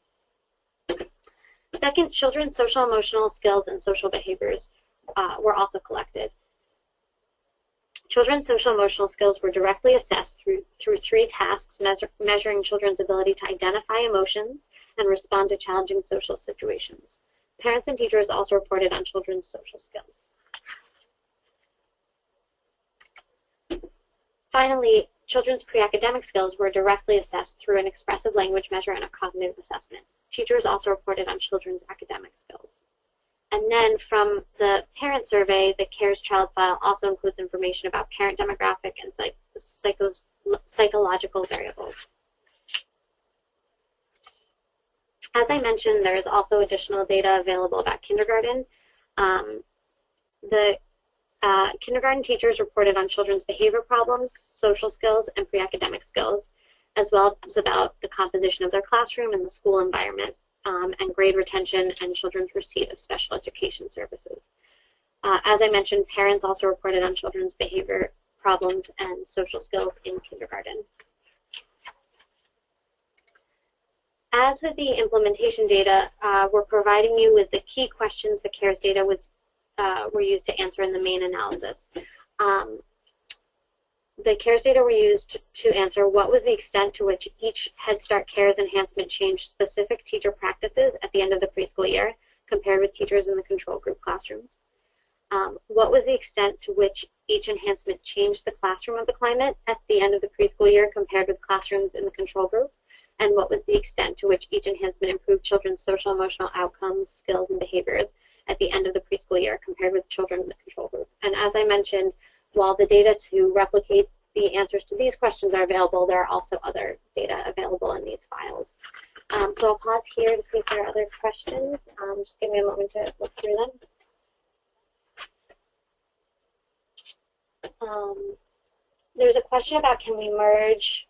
B: Second, children's social emotional skills and social behaviors were also collected. Children's social emotional skills were directly assessed through 3 tasks measuring children's ability to identify emotions and respond to challenging social situations. Parents and teachers also reported on children's social skills. Finally, children's pre-academic skills were directly assessed through an expressive language measure and a cognitive assessment. Teachers also reported on children's academic skills. And then from the parent survey, the CARES child file also includes information about parent demographic and psychological variables. As I mentioned, there is also additional data available about kindergarten. Kindergarten teachers reported on children's behavior problems, social skills, and pre-academic skills, as well as about the composition of their classroom and the school environment, and grade retention and children's receipt of special education services. As I mentioned, parents also reported on children's behavior problems and social skills in kindergarten. As with the implementation data, we're providing you with the key questions the CARES data were used to answer in the main analysis. The CARES data were used to answer what was the extent to which each Head Start CARES enhancement changed specific teacher practices at the end of the preschool year compared with teachers in the control group classrooms. What was the extent to which each enhancement changed the classroom of the climate at the end of the preschool year compared with classrooms in the control group? And what was the extent to which each enhancement improved children's social emotional outcomes, skills, and behaviors at the end of the preschool year compared with children in the control group? And as I mentioned, while the data to replicate the answers to these questions are available, there are also other data available in these files. So I'll pause here to see if there are other questions. Just give me a moment to look through them. There's a question about, can we merge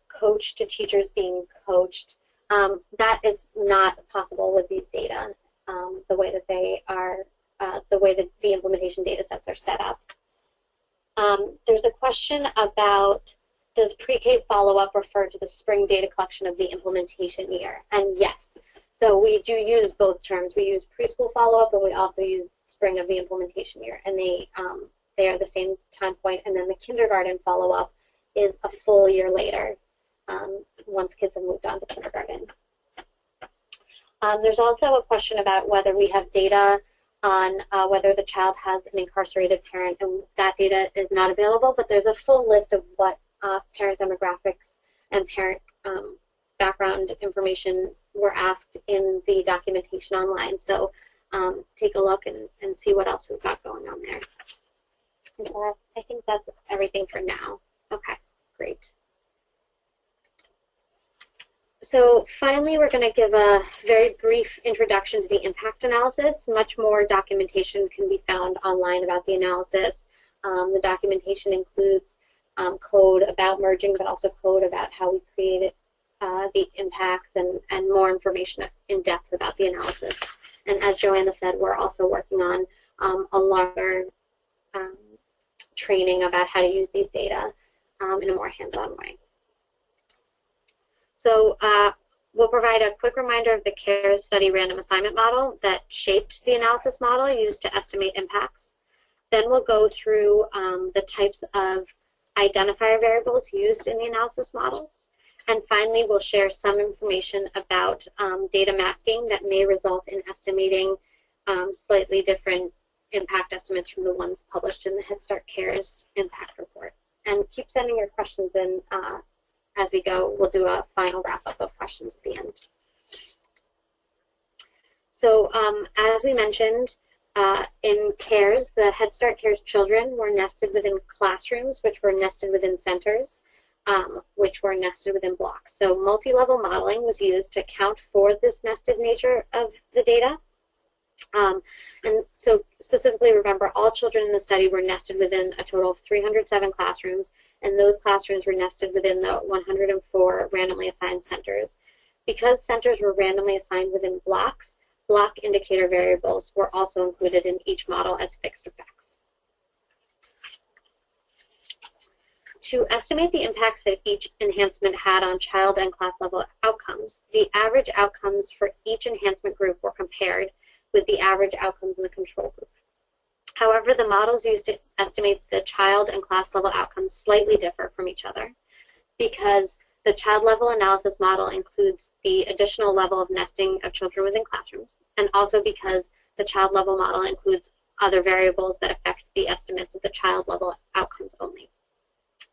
B: coach to teachers being coached? That is not possible with these data, the way that they are, the way that the implementation data sets are set up. There's a question about, does pre-K follow-up refer to the spring data collection of the implementation year? And yes, so we do use both terms. We use preschool follow-up, and we also use spring of the implementation year, and they are the same time point. And then the kindergarten follow-up is a full year later, once kids have moved on to kindergarten. There's also a question about whether we have data on whether the child has an incarcerated parent, and that data is not available, but there's a full list of what parent demographics and parent background information were asked in the documentation online. So take a look and see what else we've got going on there. I think that's everything for now. Okay, great. So finally, we're going to give a very brief introduction to the impact analysis. Much more documentation can be found online about the analysis. The documentation includes code about merging, but also code about how we created the impacts, and more information in depth about the analysis. And as Joanna said, we're also working on a longer training about how to use these data in a more hands-on way. So we'll provide a quick reminder of the CARES study random assignment model that shaped the analysis model used to estimate impacts. Then we'll go through the types of identifier variables used in the analysis models. And finally, we'll share some information about data masking that may result in estimating slightly different impact estimates from the ones published in the Head Start CARES impact report. And keep sending your questions in as we go. We'll do a final wrap-up of questions at the end. So as we mentioned, in CARES, the Head Start CARES children were nested within classrooms, which were nested within centers, which were nested within blocks. So multi-level modeling was used to account for this nested nature of the data. And so specifically, remember, all children in the study were nested within a total of 307 classrooms, and those classrooms were nested within the 104 randomly assigned centers. Because centers were randomly assigned within blocks, block indicator variables were also included in each model as fixed effects. To estimate the impacts that each enhancement had on child and class level outcomes, the average outcomes for each enhancement group were compared with the average outcomes in the control group. However, the models used to estimate the child and class level outcomes slightly differ from each other because the child level analysis model includes the additional level of nesting of children within classrooms, and also because the child level model includes other variables that affect the estimates of the child level outcomes only.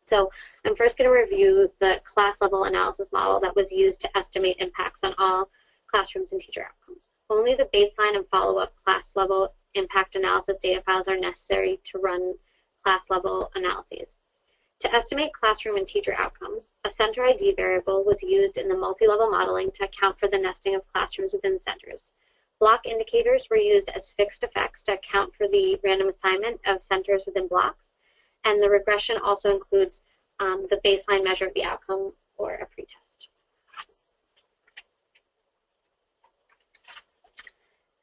B: So I'm first going to review the class level analysis model that was used to estimate impacts on all classrooms and teacher outcomes. Only the baseline and follow-up class level impact analysis data files are necessary to run class level analyses. To estimate classroom and teacher outcomes, a center ID variable was used in the multi-level modeling to account for the nesting of classrooms within centers. Block indicators were used as fixed effects to account for the random assignment of centers within blocks, and the regression also includes the baseline measure of the outcome or a pretest.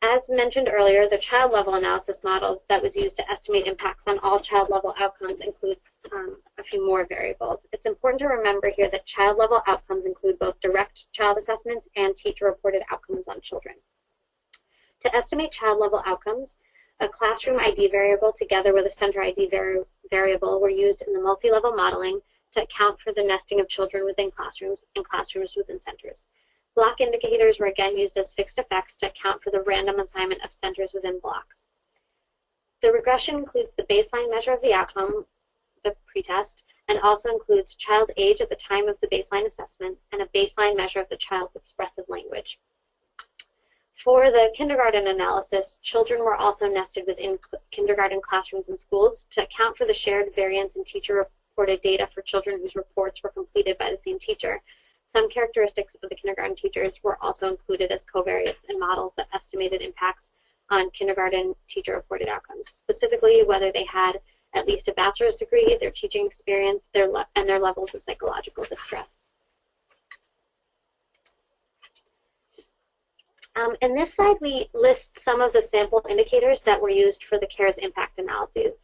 B: As mentioned earlier, the child level analysis model that was used to estimate impacts on all child level outcomes includes a few more variables. It's important to remember here that child level outcomes include both direct child assessments and teacher reported outcomes on children. To estimate child level outcomes, a classroom ID variable together with a center ID variable were used in the multi-level modeling to account for the nesting of children within classrooms and classrooms within centers. Block indicators were again used as fixed effects to account for the random assignment of centers within blocks. The regression includes the baseline measure of the outcome, the pretest, and also includes child age at the time of the baseline assessment and a baseline measure of the child's expressive language. For the kindergarten analysis, children were also nested within kindergarten classrooms and schools to account for the shared variance in teacher-reported data for children whose reports were completed by the same teacher. Some characteristics of the kindergarten teachers were also included as covariates in models that estimated impacts on kindergarten teacher-reported outcomes, specifically whether they had at least a bachelor's degree, their teaching experience, and their levels of psychological distress. In this slide, we list some of the sample indicators that were used for the CARES impact analyses.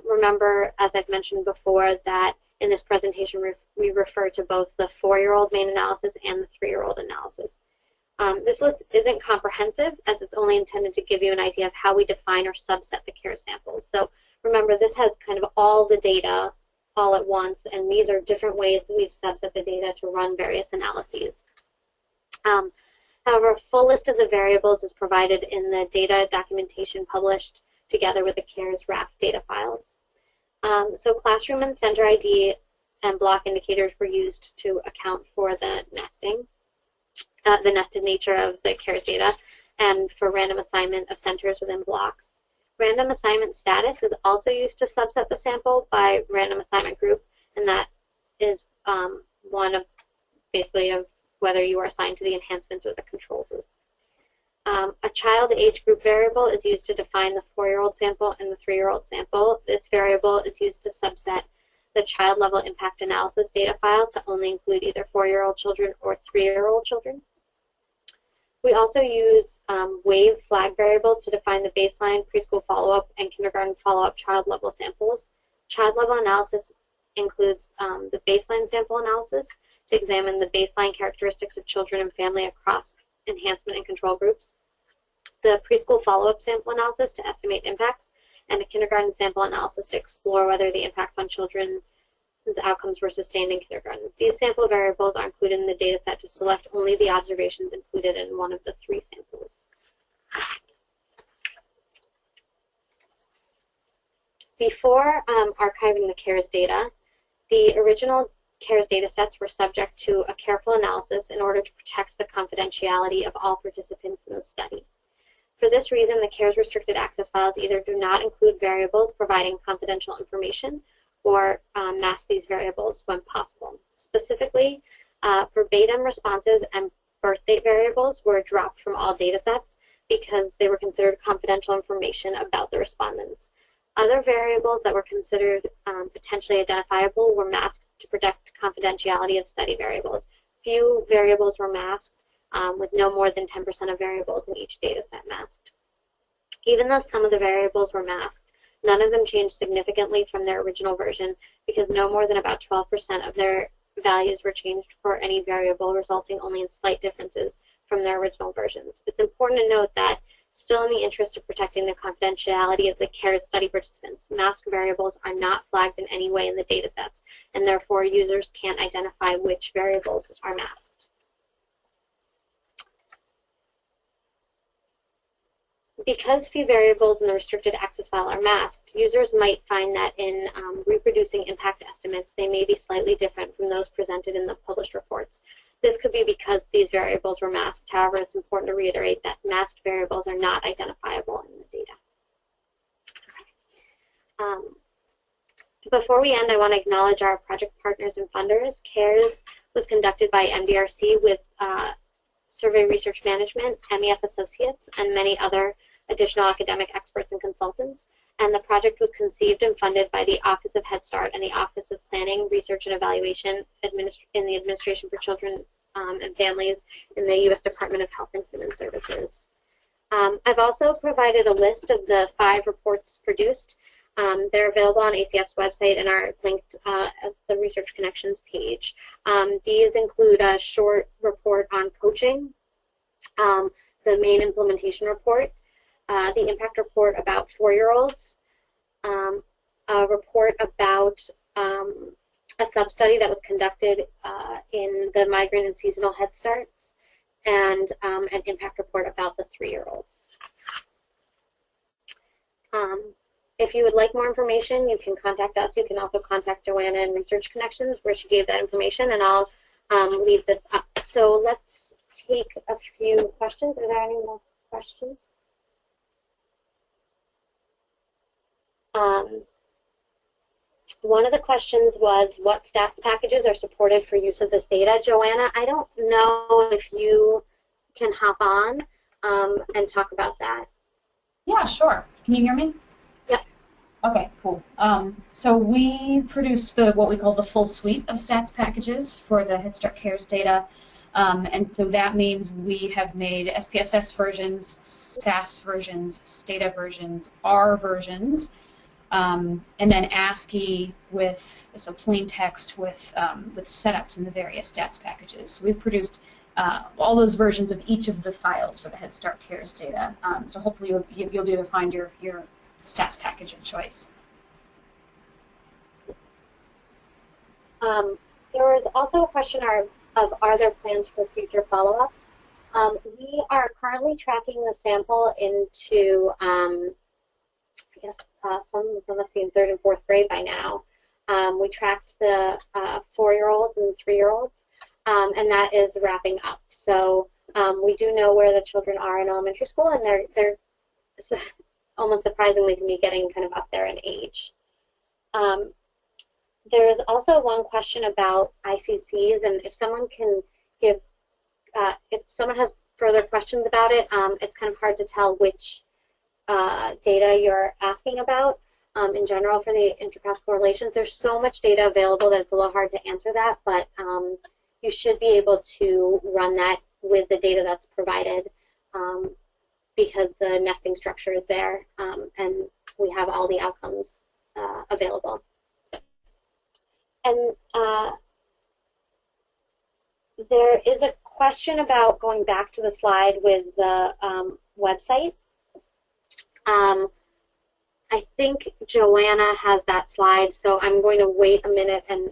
B: Remember, as I've mentioned before, that in this presentation we refer to both the 4-year-old main analysis and the 3-year-old analysis. This list isn't comprehensive, as it's only intended to give you an idea of how we define or subset the CARES samples. So remember, this has kind of all the data all at once, and these are different ways that we've subset the data to run various analyses. However, a full list of the variables is provided in the data documentation published together with the CARES RAF data files. So classroom and center ID and block indicators were used to account for the nesting, the nested nature of the CARES data, and for random assignment of centers within blocks. Random assignment status is also used to subset the sample by random assignment group, and that is one of basically of whether you are assigned to the enhancements or the control group. A child age group variable is used to define the 4-year-old sample and the 3-year-old sample. This variable is used to subset the child level impact analysis data file to only include either 4-year-old children or 3-year-old children. We also use wave flag variables to define the baseline, preschool follow-up, and kindergarten follow-up child level samples. Child level analysis includes the baseline sample analysis to examine the baseline characteristics of children and family across enhancement and control groups, the preschool follow-up sample analysis to estimate impacts, and a kindergarten sample analysis to explore whether the impacts on children's outcomes were sustained in kindergarten. These sample variables are included in the data set to select only the observations included in one of the 3 samples. Before archiving the CARES data, the original CARES data sets were subject to a careful analysis in order to protect the confidentiality of all participants in the study. For this reason, the CARES restricted access files either do not include variables providing confidential information or mask these variables when possible. Specifically, verbatim responses and birth date variables were dropped from all data sets because they were considered confidential information about the respondents. Other variables that were considered potentially identifiable were masked to protect confidentiality of study variables. Few variables were masked, with no more than 10% of variables in each data set masked. Even though some of the variables were masked, None of them changed significantly from their original version because no more than about 12% of their values were changed for any variable, resulting only in slight differences from their original versions. It's important to note that, still in the interest of protecting the confidentiality of the CARES study participants, masked variables are not flagged in any way in the data sets, and therefore users can't identify which variables are masked. Because few variables in the restricted access file are masked, users might find that in reproducing impact estimates, they may be slightly different from those presented in the published reports. This could be because these variables were masked. However, it's important to reiterate that masked variables are not identifiable in the data. Before we end, I want to acknowledge our project partners and funders. CARES was conducted by Mbrc with Survey Research Management, MEF Associates, and many other additional academic experts and consultants. And the project was conceived and funded by the Office of Head Start and the Office of Planning, Research, and Evaluation in the Administration for Children and Families in the U.S. Department of Health and Human Services. I've also provided a list of the 5 reports produced. They're available on ACF's website and are linked at the Research Connections page. These include a short report on coaching, the main implementation report, the impact report about 4-year-olds, a report about a sub-study that was conducted in the migrant and seasonal Head Starts, and an impact report about the 3-year-olds. If you would like more information, you can contact us. You can also contact Joanna in Research Connections, where she gave that information, and I'll leave this up. So let's take a few questions. Are there any more questions? One of the questions was, what stats packages are supported for use of this data? Joanna, I don't know if you can hop on and talk about that.
A: Yeah, sure. Can you hear me?
B: Yep.
A: Okay, cool. So we produced what we call the full suite of stats packages for the Head Start Cares data. And so that means we have made SPSS versions, SAS versions, Stata versions, R versions, and then ASCII with, so plain text with setups in the various stats packages. So we've produced all those versions of each of the files for the Head Start Cares data. So hopefully you'll be able to find your stats package of choice.
B: There was also a question of are there plans for future follow-up? We are currently tracking the sample into, I guess some of them must be in 3rd and 4th grade by now. We tracked the 4-year-olds and 3-year-olds, and that is wrapping up. So we do know where the children are in elementary school, and they're almost surprisingly to me getting kind of up there in age. There's also one question about ICCs, and if someone can give, if someone has further questions about it, it's kind of hard to tell which data you're asking about. In general, for the inter-class correlations, there's so much data available that it's a little hard to answer that, but you should be able to run that with the data that's provided because the nesting structure is there, and we have all the outcomes available. And there is a question about going back to the slide with the website. I think Joanna has that slide, so I'm going to wait a minute and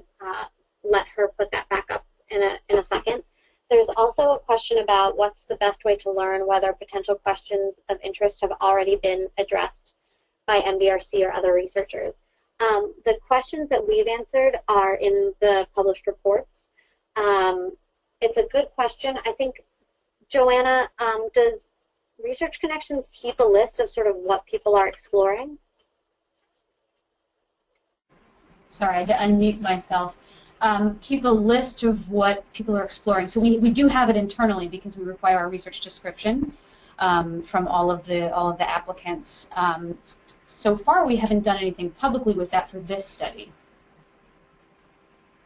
B: let her put that back up in a second. There's also a question about what's the best way to learn whether potential questions of interest have already been addressed by Mbrc or other researchers. The questions that we've answered are in the published reports. It's a good question. I think, Joanna, does Research Connections keep a list of sort of what people are exploring?
A: Sorry, I had to unmute myself. Keep a list of what people are exploring. So we do have it internally because we require a research description from all of the applicants. So far, we haven't done anything publicly with that for this study.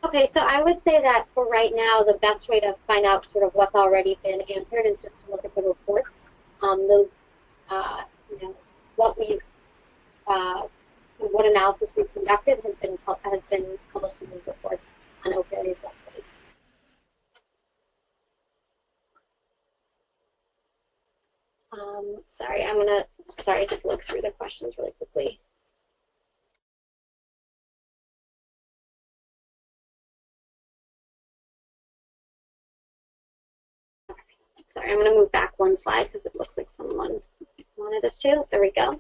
B: Okay, so I would say that for right now, the best way to find out sort of what's already been answered is just to look at the reports. Those, you know, what we've Sorry, just look through the questions really quickly. Sorry, I'm going to move back one slide because it looks like someone wanted us to. There we go.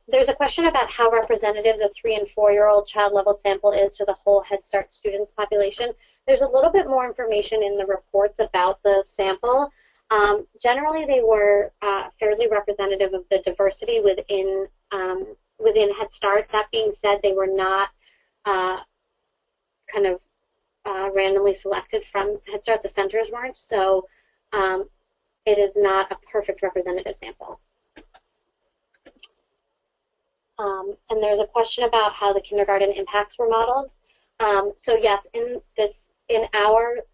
B: There's a question about how representative the 3- and 4-year-old child level sample is to the whole Head Start students population. There's a little bit more information in the reports about the sample. Generally, they were fairly representative of the diversity within Head Start. That being said, they were not randomly selected from Head Start. The centers weren't, so it is not a perfect representative sample. And there's a question about how the kindergarten impacts were modeled. So yes, in our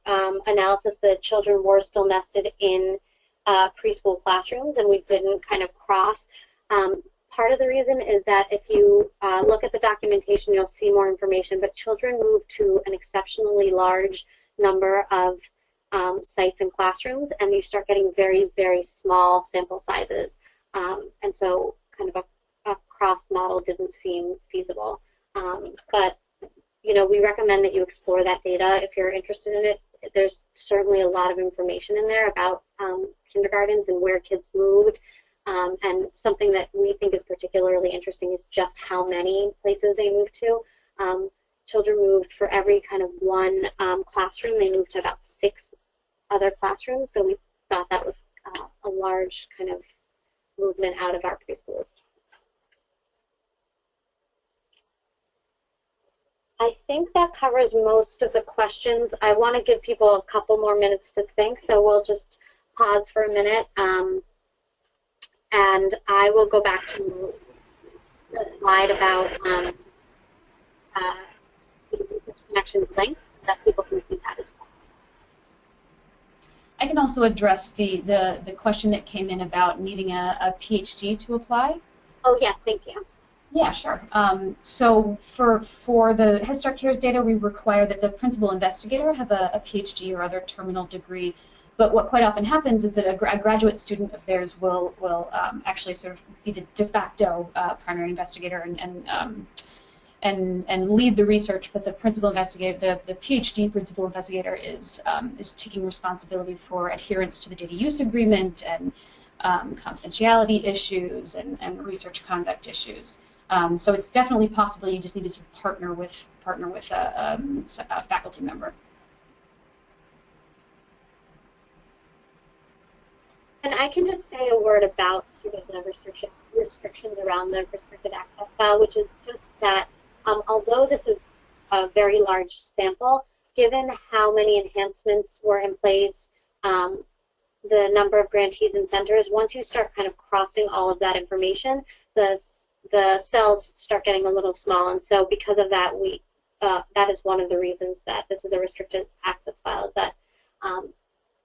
B: analysis, the children were still nested in preschool classrooms, and we didn't kind of cross. Part of the reason is that if you look at the documentation, you'll see more information, but children move to an exceptionally large number of sites and classrooms, and you start getting very, very small sample sizes. And so kind of a cross model didn't seem feasible. But we recommend that you explore that data if you're interested in it. There's certainly a lot of information in there about kindergartens and where kids moved. And something that we think is particularly interesting is just how many places they moved to. Children moved for every kind of one classroom. They moved to about 6 other classrooms. So we thought that was a large kind of movement out of our preschools. I think that covers most of the questions. I want to give people a couple more minutes to think, so we'll just pause for a minute, and I will go back to the slide about the research connections links so that people can see that as well.
A: I can also address the question that came in about needing a PhD to apply.
B: Oh yes, thank you.
A: Yeah, sure. So for the Head Start Cares data, we require that the principal investigator have a PhD or other terminal degree. But what quite often happens is that a graduate student of theirs will actually sort of be the de facto primary investigator and lead the research. But the principal investigator, the PhD principal investigator, is taking responsibility for adherence to the data use agreement and confidentiality issues and research conduct issues. So it's definitely possible. You just need to sort of partner with a faculty member.
B: And I can just say a word about sort of the restrictions around the restricted access file, which is just that although this is a very large sample, given how many enhancements were in place, the number of grantees and centers, once you start kind of crossing all of that information, the cells start getting a little small, and so because of that, that is one of the reasons that this is a restricted access file, is that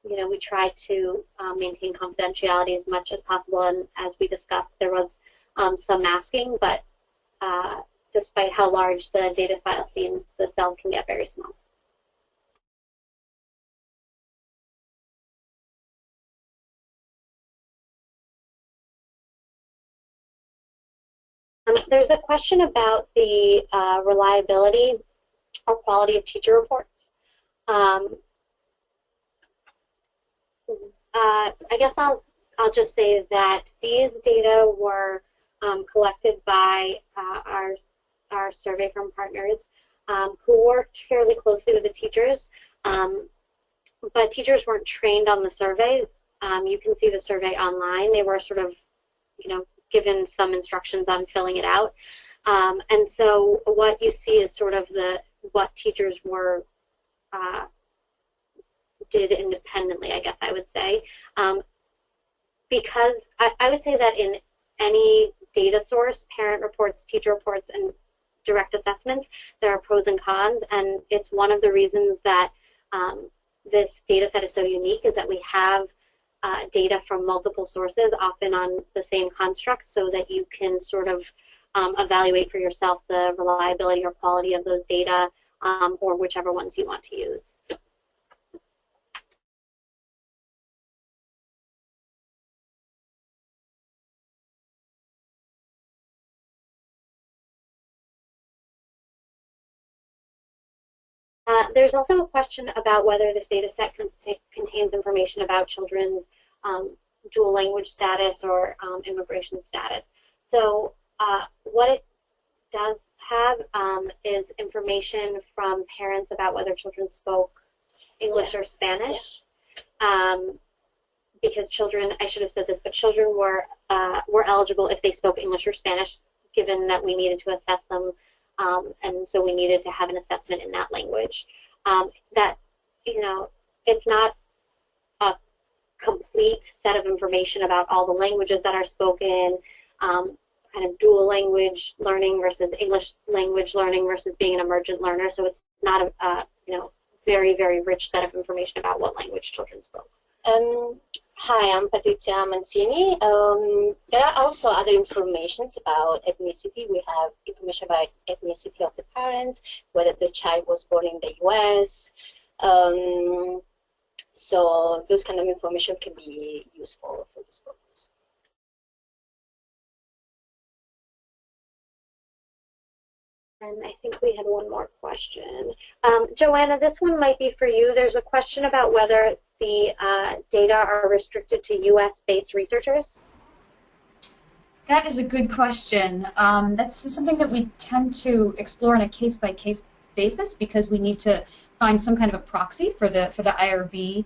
B: we try to maintain confidentiality as much as possible, and as we discussed, there was some masking, but despite how large the data file seems, the cells can get very small. There's a question about the reliability or quality of teacher reports. I guess I'll just say that these data were collected by our survey firm partners who worked fairly closely with the teachers, but teachers weren't trained on the survey. You can see the survey online. They were sort of, given some instructions on filling it out. And so what you see is sort of what teachers were did independently, I guess I would say. Because I would say that in any data source, parent reports, teacher reports, and direct assessments, there are pros and cons, and it's one of the reasons that this data set is so unique, is that we have data from multiple sources, often on the same construct, so that you can sort of evaluate for yourself the reliability or quality of those data, or whichever ones you want to use. There's also a question about whether this data set contains information about children's dual language status or immigration status. So what it does have is information from parents about whether children spoke English or Spanish. Because children, I should have said this, but children were eligible if they spoke English or Spanish, given that we needed to assess them, and so we needed to have an assessment in that language. That, you know, it's not a complete set of information about all the languages that are spoken, kind of dual language learning versus English language learning versus being an emergent learner. So it's not a you know, very, very rich set of information about what language children spoke.
C: Hi, I'm Patrizia Mancini. There are also other informations about ethnicity. We have information about ethnicity of the parents, whether the child was born in the U.S. So those kind of information can be useful for this purpose.
B: And I think we had one more question. Joanna, this one might be for you. There's a question about whether the data are restricted to U.S.-based researchers.
A: That is a good question. That's something that we tend to explore on a case-by-case basis because we need to find some kind of a proxy for the IRB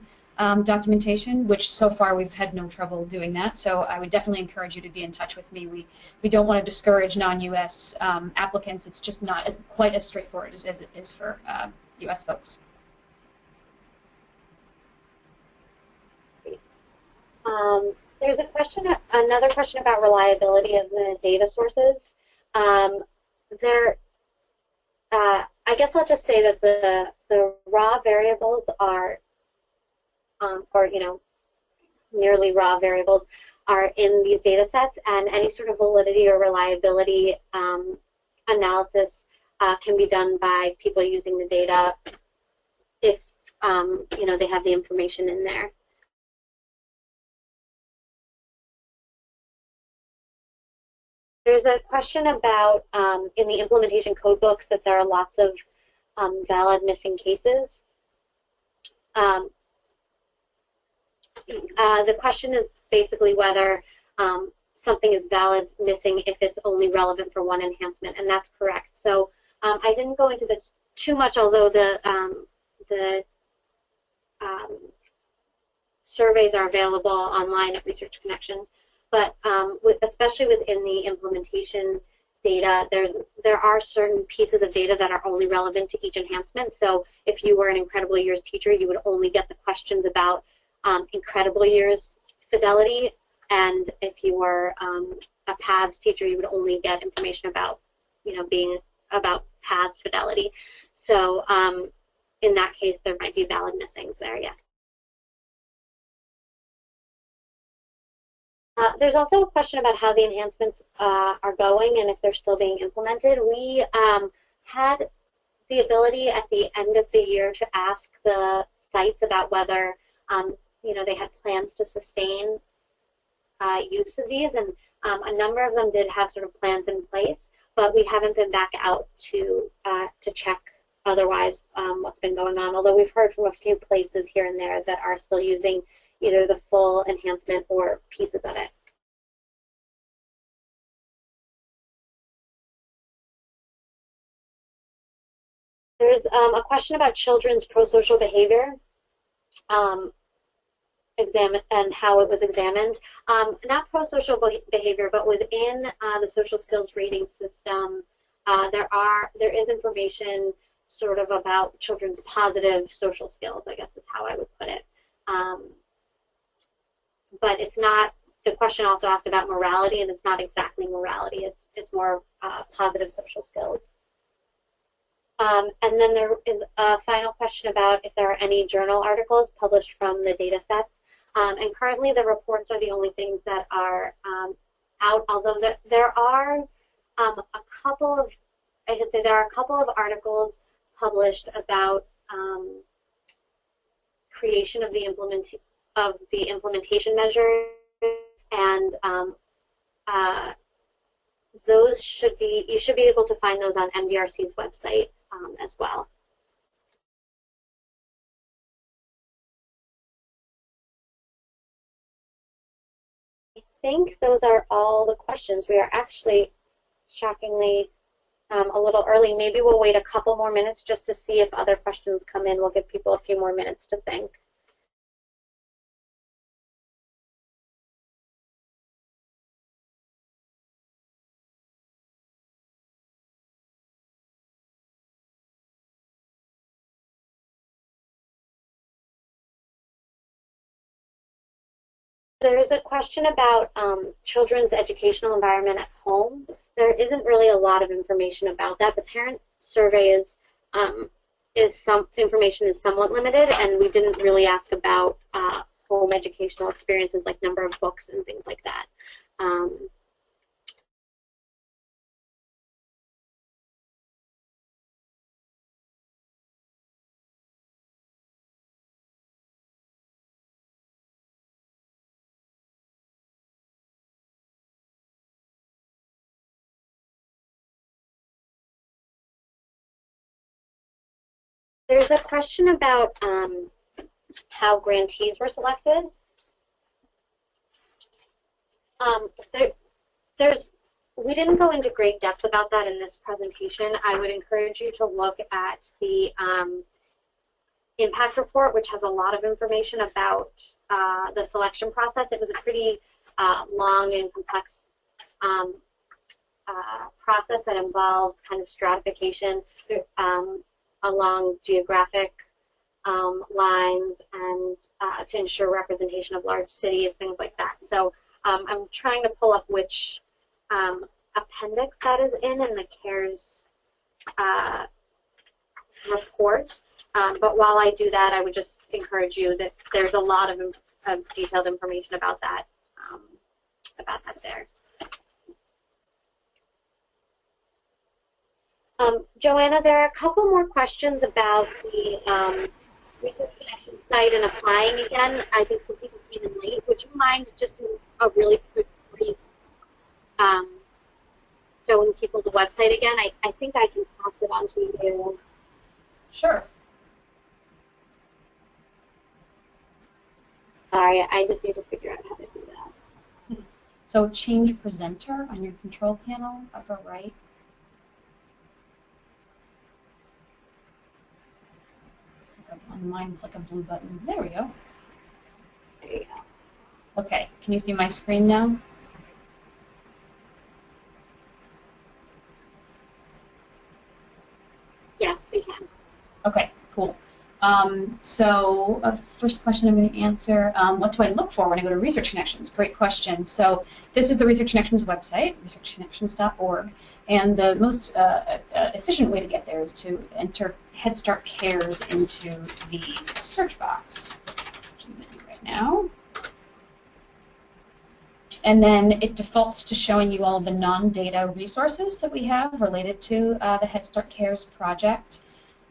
A: documentation, which so far we've had no trouble doing that. So I would definitely encourage you to be in touch with me. We don't want to discourage non-U.S. Applicants. It's just not quite as straightforward as it is for U.S. folks.
B: There's another question about reliability of the data sources. I guess I'll just say that the raw variables are, or you know, nearly raw variables are in these data sets, and any sort of validity or reliability analysis can be done by people using the data if you know, they have the information in there. There's a question about, in the implementation code books, that there are lots of valid missing cases. The question is basically whether something is valid missing if it's only relevant for one enhancement, and that's correct. So I didn't go into this too much, although the surveys are available online at Research Connections. But especially within the implementation data, there are certain pieces of data that are only relevant to each enhancement. So if you were an Incredible Years teacher, you would only get the questions about Incredible Years fidelity, and if you were a PATHS teacher, you would only get information about, you know, being about PATHS fidelity. So in that case, there might be valid missings there, yes. There's also a question about how the enhancements are going and if they're still being implemented. We had the ability at the end of the year to ask the sites about whether you know, they had plans to sustain use of these, and a number of them did have sort of plans in place, but we haven't been back out to check otherwise what's been going on, although we've heard from a few places here and there that are still using either the full enhancement or pieces of it. There's a question about children's prosocial behavior and how it was examined. Not prosocial behavior, but within the social skills rating system, there is information sort of about children's positive social skills, I guess is how I would put it. But it's not, the question also asked about morality, and it's not exactly morality, it's more positive social skills. And then there is a final question about if there are any journal articles published from the data sets. And currently the reports are the only things that are out, although there are a couple of, I should say there are a couple of articles published about creation of the implementation measure, and those should be, you should be able to find those on Mbrc's website as well. think those are all the questions. We are actually shockingly a little early. Maybe we'll wait a couple more minutes just to see if other questions come in. We'll give people a few more minutes to think. There's a question about children's educational environment at home. There isn't really a lot of information about that. The parent survey some information is somewhat limited, and we didn't really ask about home educational experiences like number of books and things like that. There's a question about how grantees were selected. We didn't go into great depth about that in this presentation. I would encourage you to look at the impact report, which has a lot of information about the selection process. It was a pretty long and complex process that involved kind of stratification along geographic lines and to ensure representation of large cities, things like that. So I'm trying to pull up which appendix that is in the CARES report. But while I do that, I would just encourage you that there's a lot of detailed information about that there. Joanna, there are a couple more questions about the Research Connection site and applying again. I think some people came in late. Would you mind just a really quick brief showing people the website again? I think I can pass it on to you.
A: Sure.
B: Sorry, I just need to figure out how to do that.
A: So change presenter on your control panel, upper right. On mine, it's like a blue button. There we go.
B: There you go.
A: Okay, can you see my screen now?
B: Yes, we can.
A: Okay, cool. So first question I'm going to answer, what do I look for when I go to Research Connections? Great question. So this is the Research Connections website, researchconnections.org, and the most efficient way to get there is to enter Head Start Cares into the search box, which I'm going to do right now. And then it defaults to showing you all of the non-data resources that we have related to the Head Start Cares project.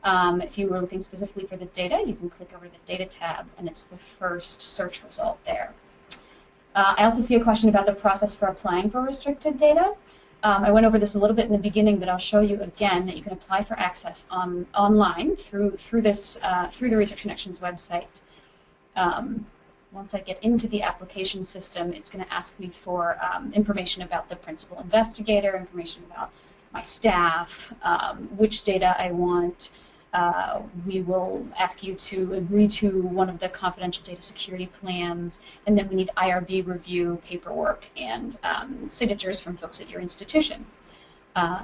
A: If you were looking specifically for the data, you can click over the Data tab, and it's the first search result there. I also see a question about the process for applying for restricted data. I went over this a little bit in the beginning, but I'll show you again that you can apply for access online through the Research Connections website. Once I get into the application system, it's going to ask me for information about the principal investigator, information about my staff, which data I want. We will ask you to agree to one of the confidential data security plans, and then we need IRB review, paperwork, and signatures from folks at your institution.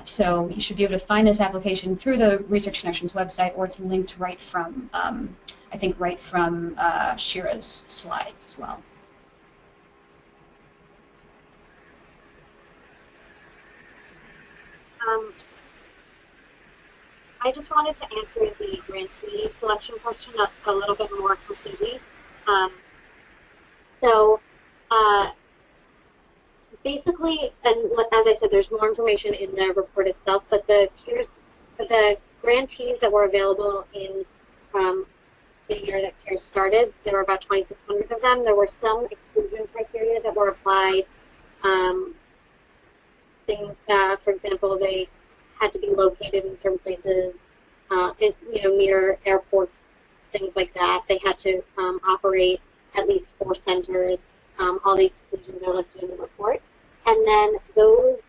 A: So you should be able to find this application through the Research Connections website, or it's linked right from, I think, right from Shira's slides as well.
B: I just wanted to answer the grantee selection question a little bit more completely. Basically, and as I said, there's more information in the report itself, but the grantees that were available from the year that CARES started, there were about 2,600 of them. There were some exclusion criteria that were applied. Things, for example, they had to be located in certain places, near airports, things like that. They had to operate at least 4 centers All the exclusions are listed in the report. And then those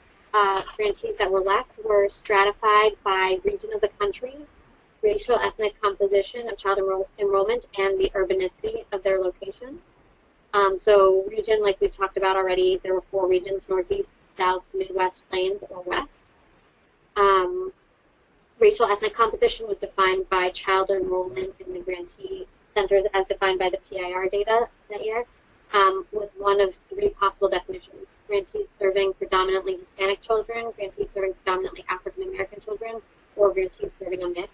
B: grantees that were left were stratified by region of the country, racial ethnic composition of child enrollment, and the urbanicity of their location. So region, like we've talked about already, there were 4 regions: Northeast, South, Midwest, Plains, or West. Racial ethnic composition was defined by child enrollment in the grantee centers as defined by the PIR data that year, with one of 3 possible definitions: grantees serving predominantly Hispanic children, grantees serving predominantly African American children, or grantees serving a mix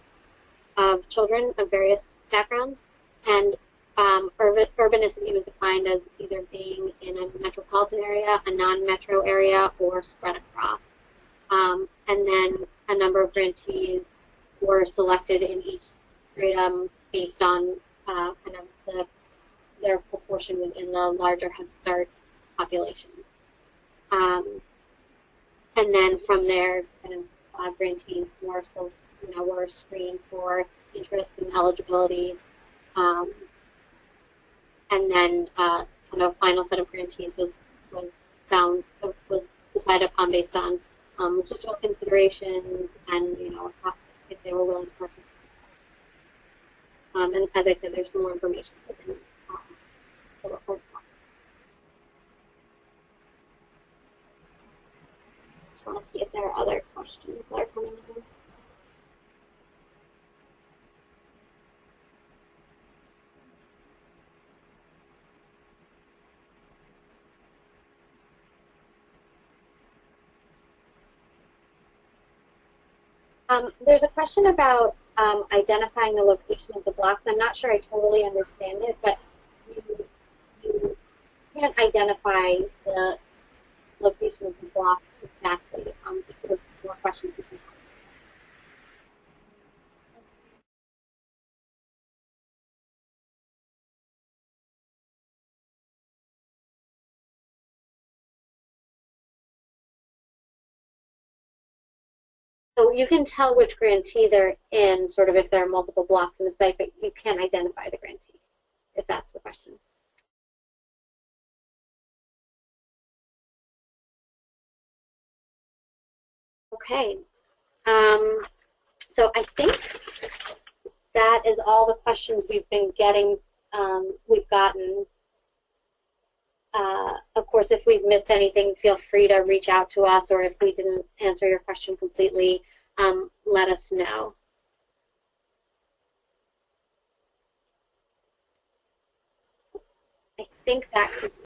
B: of children of various backgrounds. And urbanicity was defined as either being in a metropolitan area, a non-metro area, or spread across. And then a number of grantees were selected in each stratum based on kind of their proportion within the larger Head Start population. And then from there, kind of grantees were were screened for interest and eligibility. And then kind of final set of grantees was decided upon based on logistical considerations and if they were willing to participate. And as I said, there's more information within the report itself. Just want to see if there are other questions that are coming in. There's a question about identifying the location of the blocks. I'm not sure I totally understand it, but you can't identify the location of the blocks exactly. If there's more questions, you can have. So you can tell which grantee they're in, sort of if there are multiple blocks in the site, but you can't identify the grantee, if that's the question. Okay. So I think that is all the questions we've been getting, we've gotten. Of course, if we've missed anything, feel free to reach out to us, or if we didn't answer your question completely, let us know. I think that